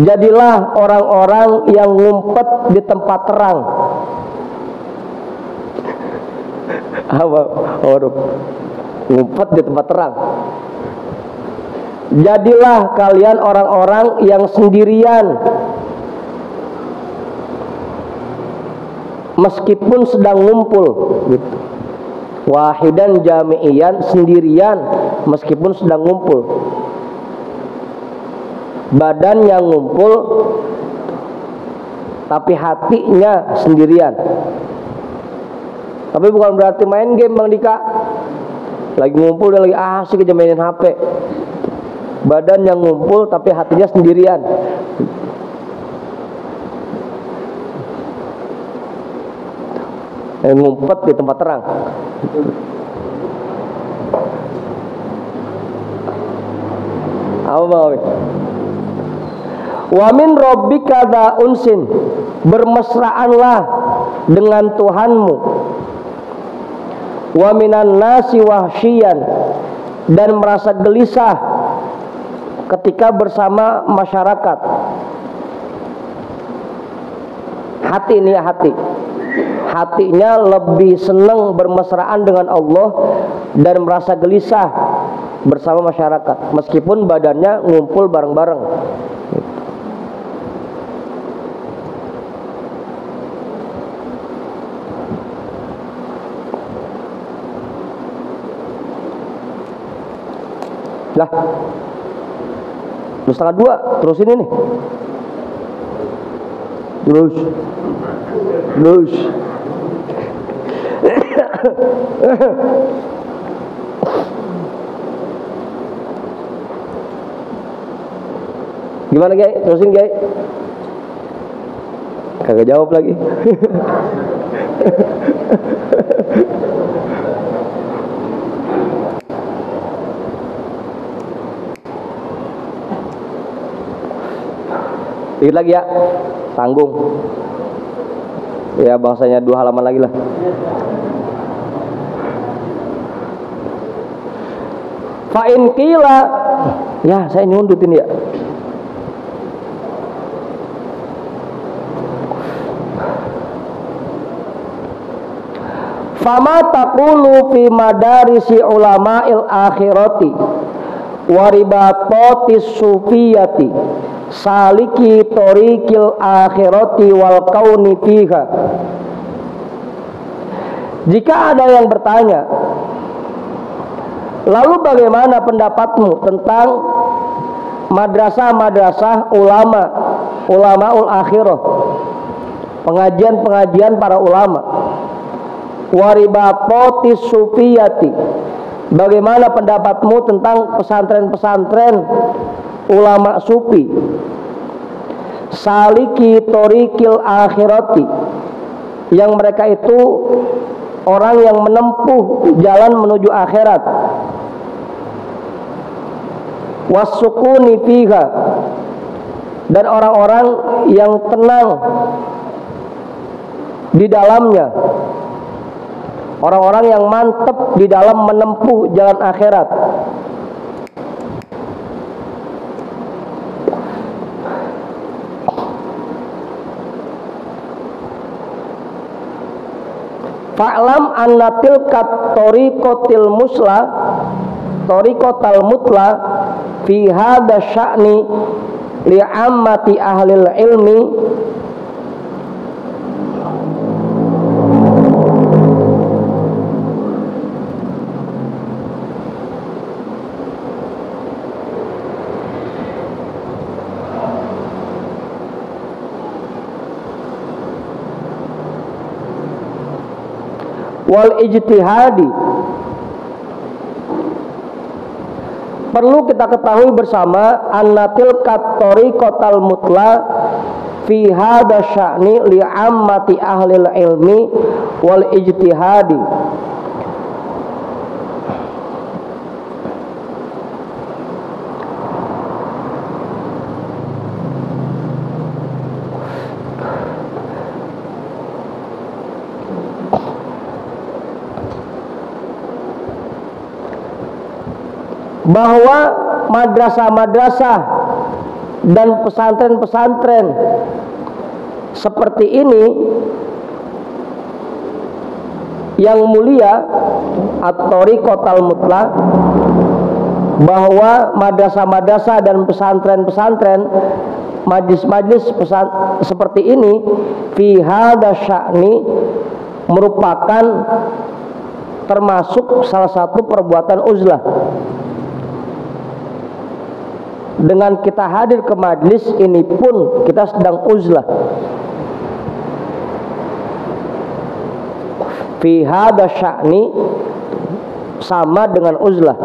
jadilah orang-orang yang ngumpet di tempat terang. Ngumpet di tempat terang. Jadilah kalian orang-orang yang sendirian meskipun sedang ngumpul gitu. Wahidan jami'iyan, sendirian meskipun sedang ngumpul. Badannya ngumpul tapi hatinya sendirian. Tapi bukan berarti main game Bang Dika. Lagi ngumpul dan lagi asik aja mainin HP. Badan yang ngumpul tapi hatinya sendirian. Ngumpet di tempat terang. Apa mau? Wa min rabbika dha unsin, bermesraanlah dengan Tuhanmu. Wa minan nasi wahsyian, dan merasa gelisah ketika bersama masyarakat. Hati ini ya, hatinya lebih senang bermesraan dengan Allah dan merasa gelisah bersama masyarakat meskipun badannya ngumpul bareng-bareng. Lah, 1:30 terusin ini. Terus. Gimana Gai? Terusin Gai. Kagak jawab lagi. Dikit lagi ya, tanggung. Ya bahasanya 2 halaman lagi lah. Fa'in qila, ya saya nyundutin ya. Fama taqulu fi madarisi ulama'il akhirati wa ribatatis sufiyati saliki torikil akhirati wal kauni fiha. Jika ada yang bertanya, lalu bagaimana pendapatmu tentang madrasah-madrasah ulamaul akhirah, pengajian-pengajian para ulama, waribapotis sufiyati, bagaimana pendapatmu tentang pesantren-pesantren ulama sufi, saliki torikil akhirati, yang mereka itu orang yang menempuh jalan menuju akhirat, wasukuni fiha, dan orang-orang yang tenang di dalamnya, orang-orang yang mantap di dalam menempuh jalan akhirat. Fa'lam anna tilkat tariqatil musla, tariqatal mutla fi hadha sya'ni li'ammati ahlil ilmi wal ijtihadi perlu kita ketahui bersama annatil katori kotal mutla fi hadza sya'ni li ammati ahlil ilmi wal ijtihadi. Bahwa madrasah-madrasah dan pesantren-pesantren seperti ini yang mulia at-thariqatul mutlaq, bahwa madrasah-madrasah dan pesantren-pesantren, majlis-majlis seperti ini fi hadza sya'ni merupakan termasuk salah satu perbuatan uzlah. Dengan kita hadir ke majlis ini pun kita sedang uzlah. Fi hadza sya'ni sama dengan uzlah.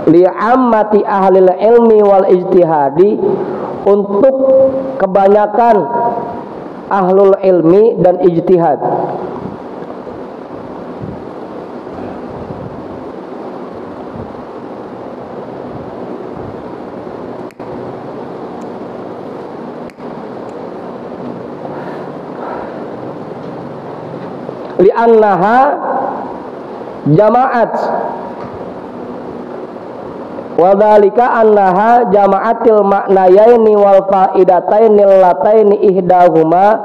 Li ammati ahlil ilmi wal ijtihadi, untuk kebanyakan ahlul ilmi dan ijtihad. Li'annaha jama'at wa dzalika annaha jama'atil ma'nayaini wal faidataini allataini ihdahuma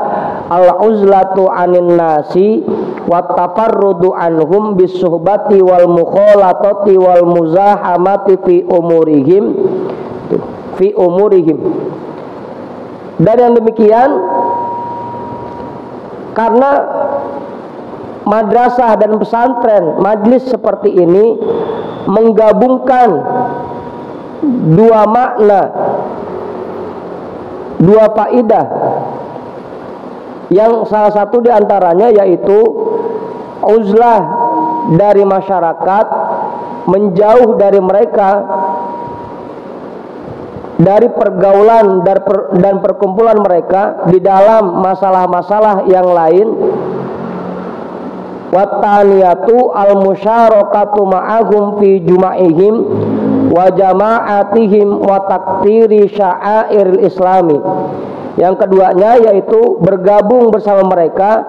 al-uzlatu 'anin nasi wa tafarrudu anhum bisuhbati wal mukhalatati wal muzahamati fi umurihim. Dan yang demikian karena madrasah dan pesantren, majlis seperti ini menggabungkan dua makna, dua faidah, yang salah satu diantaranya yaitu uzlah dari masyarakat, menjauh dari mereka, dari pergaulan dan perkumpulan mereka di dalam masalah-masalah yang lain. Wataniyatu al-musyarakatu ma'ahum fi juma'ihim wa jama'atihim wa taktiri sya'airil islami. Yang keduanya yaitu bergabung bersama mereka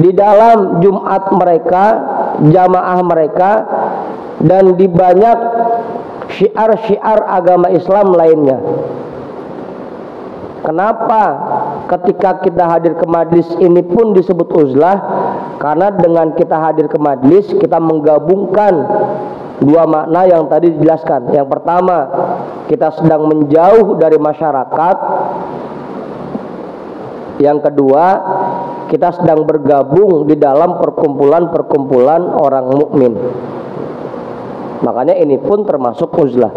di dalam Jumat mereka, jamaah mereka, dan di banyak syiar-syiar agama Islam lainnya. Kenapa ketika kita hadir ke majlis ini pun disebut uzlah? Karena dengan kita hadir ke majlis, kita menggabungkan dua makna yang tadi dijelaskan. Yang pertama, kita sedang menjauh dari masyarakat. Yang kedua, kita sedang bergabung di dalam perkumpulan-perkumpulan orang mukmin. Makanya ini pun termasuk uzlah.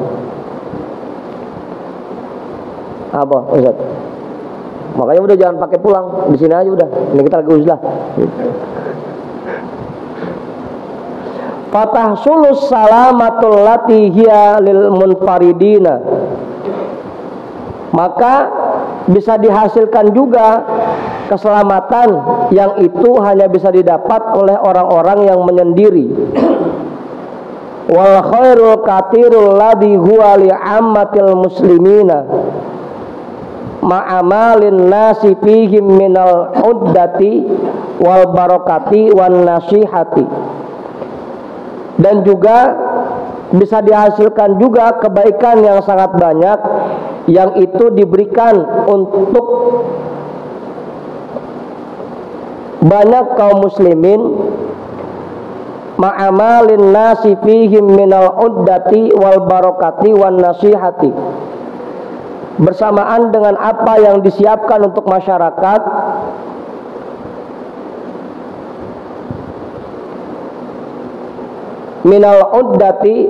Apa, Ustaz? Makanya udah jangan pakai pulang, di sini aja udah. Ini kita lagi uzlah. Fatahsulus salamatul lati hiya lil munfaridina. Maka bisa dihasilkan juga keselamatan yang itu hanya bisa didapat oleh orang-orang yang menyendiri. Wal khairul katirul ladhi huwa li ammatil muslimina ma'amalin nasi fihim minal uddati wal barakati wan nasihati. Dan juga bisa dihasilkan juga kebaikan yang sangat banyak yang itu diberikan untuk banyak kaum muslimin ma'amalin nasi fihim minal uddati wal barakati wan nasihati, bersamaan dengan apa yang disiapkan untuk masyarakat minal uddati,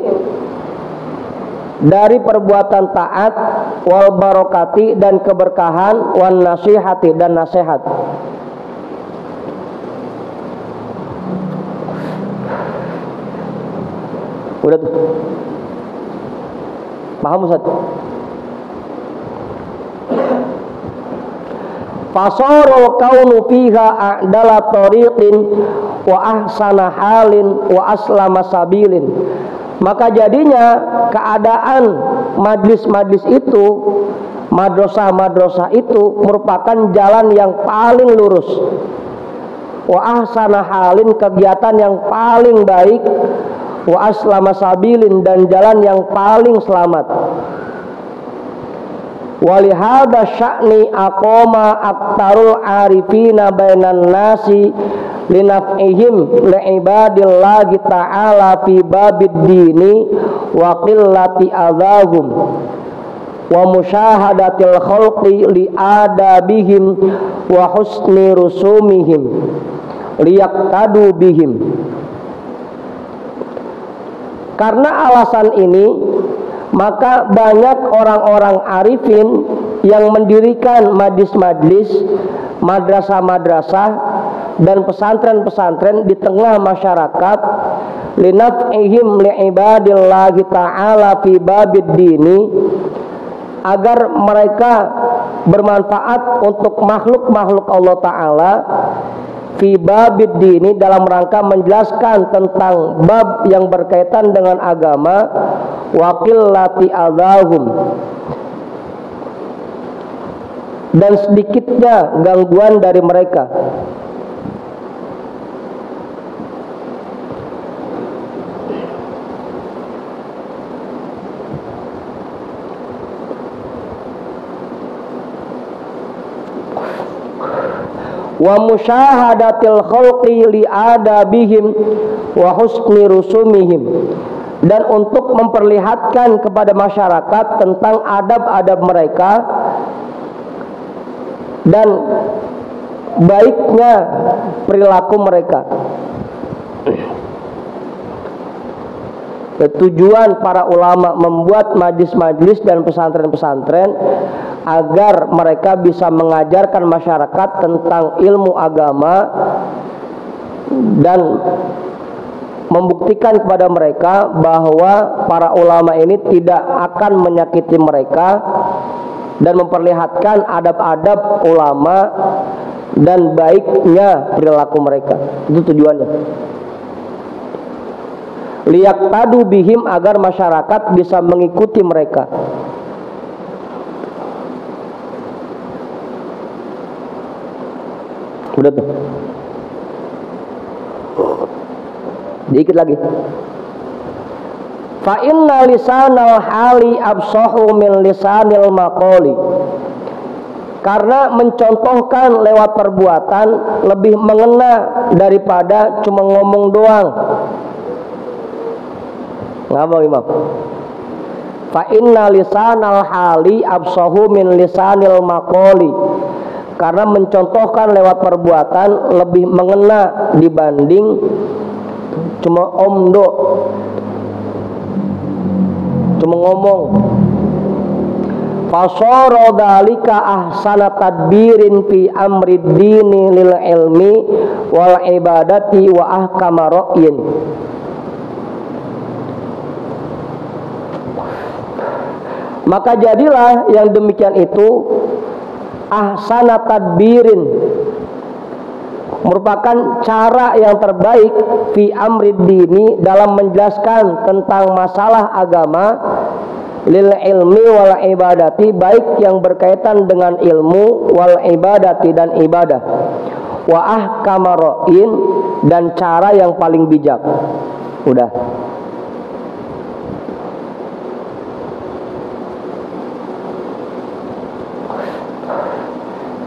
dari perbuatan taat, wal barokati, dan keberkahan, wan nasihati, dan nasihat. Udah tuh. Paham Ustaz? Fasara kaunu fiha a'dala tariqin wa ahsana halin wa aslama sabilin. Maka jadinya keadaan majlis-majlis itu, madrasah-madrasah itu merupakan jalan yang paling lurus. Wa ahsana halin, kegiatan yang paling baik, wa aslama sabilin, dan jalan yang paling selamat. Walihada sya'ni aqoma aktarul arifina bainan nasi linaf'ihim li'ibadillahi ta'ala fi babid dini wa qillati adhahum wa musyahadatil khalqi li'adabihim wa husni rusumihim liyaqtadu bihim. Karena alasan ini, maka banyak orang-orang arifin yang mendirikan majlis-majlis, madrasah-madrasah, dan pesantren-pesantren di tengah masyarakat linaf'ihim li'ibadillahi ta'ala fi babid dini, agar mereka bermanfaat untuk makhluk-makhluk Allah Ta'ala fi babid dini, dalam rangka menjelaskan tentang bab yang berkaitan dengan agama, wa qillati adhahum, dan sedikitnya gangguan dari mereka. Wa musyahadatil khalqi li'adabihim wa husni rusumihim, dan untuk memperlihatkan kepada masyarakat tentang adab-adab mereka dan baiknya perilaku mereka. Tujuan para ulama membuat majlis-majlis dan pesantren-pesantren agar mereka bisa mengajarkan masyarakat tentang ilmu agama dan membuktikan kepada mereka bahwa para ulama ini tidak akan menyakiti mereka, dan memperlihatkan adab-adab ulama dan baiknya perilaku mereka. Itu tujuannya. Liyaqtadu bihim, agar masyarakat bisa mengikuti mereka. Udah tuh. Dikit lagi. Fa inna lisanal hali absahu min lisanil maqali. Karena mencontohkan lewat perbuatan lebih mengena daripada cuma ngomong doang. Ngapa Imam? Fa inna lisanal hali absahu min lisanil maqali. Karena mencontohkan lewat perbuatan lebih mengena dibanding cuma omdo, cuma ngomong. Fasara dzalika ahsana tadbirin fi amri dini lil ilmi wal ibadati wa ahkama ra'yin. Maka jadilah yang demikian itu ahsana tadbirin, merupakan cara yang terbaik fi amri dini, dalam menjelaskan tentang masalah agama, lil ilmi wal ibadati, baik yang berkaitan dengan ilmu, wal ibadati, dan ibadah, wa ahkama ra'in, dan cara yang paling bijak. Udah.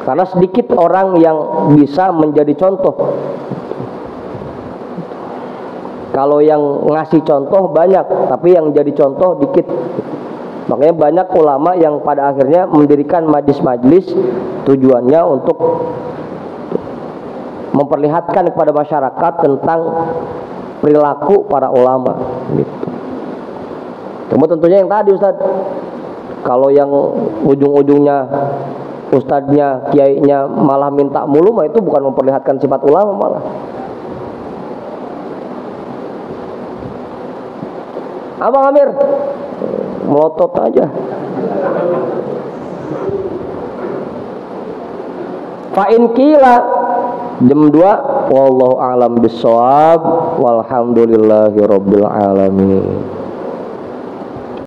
Karena sedikit orang yang bisa menjadi contoh. Kalau yang ngasih contoh banyak, tapi yang jadi contoh dikit. Makanya banyak ulama yang pada akhirnya mendirikan majlis-majlis, tujuannya untuk memperlihatkan kepada masyarakat tentang perilaku para ulama. Gitu. Cuma tentunya yang tadi Ustaz, kalau yang ujung-ujungnya ustadznya, kiainya malah minta mulu, mah itu bukan memperlihatkan sifat ulama malah. Abang Amir, melotot aja. Fa'in kila jam 2 wallahu a'lam bissawab walhamdulillahi rabbil alamin.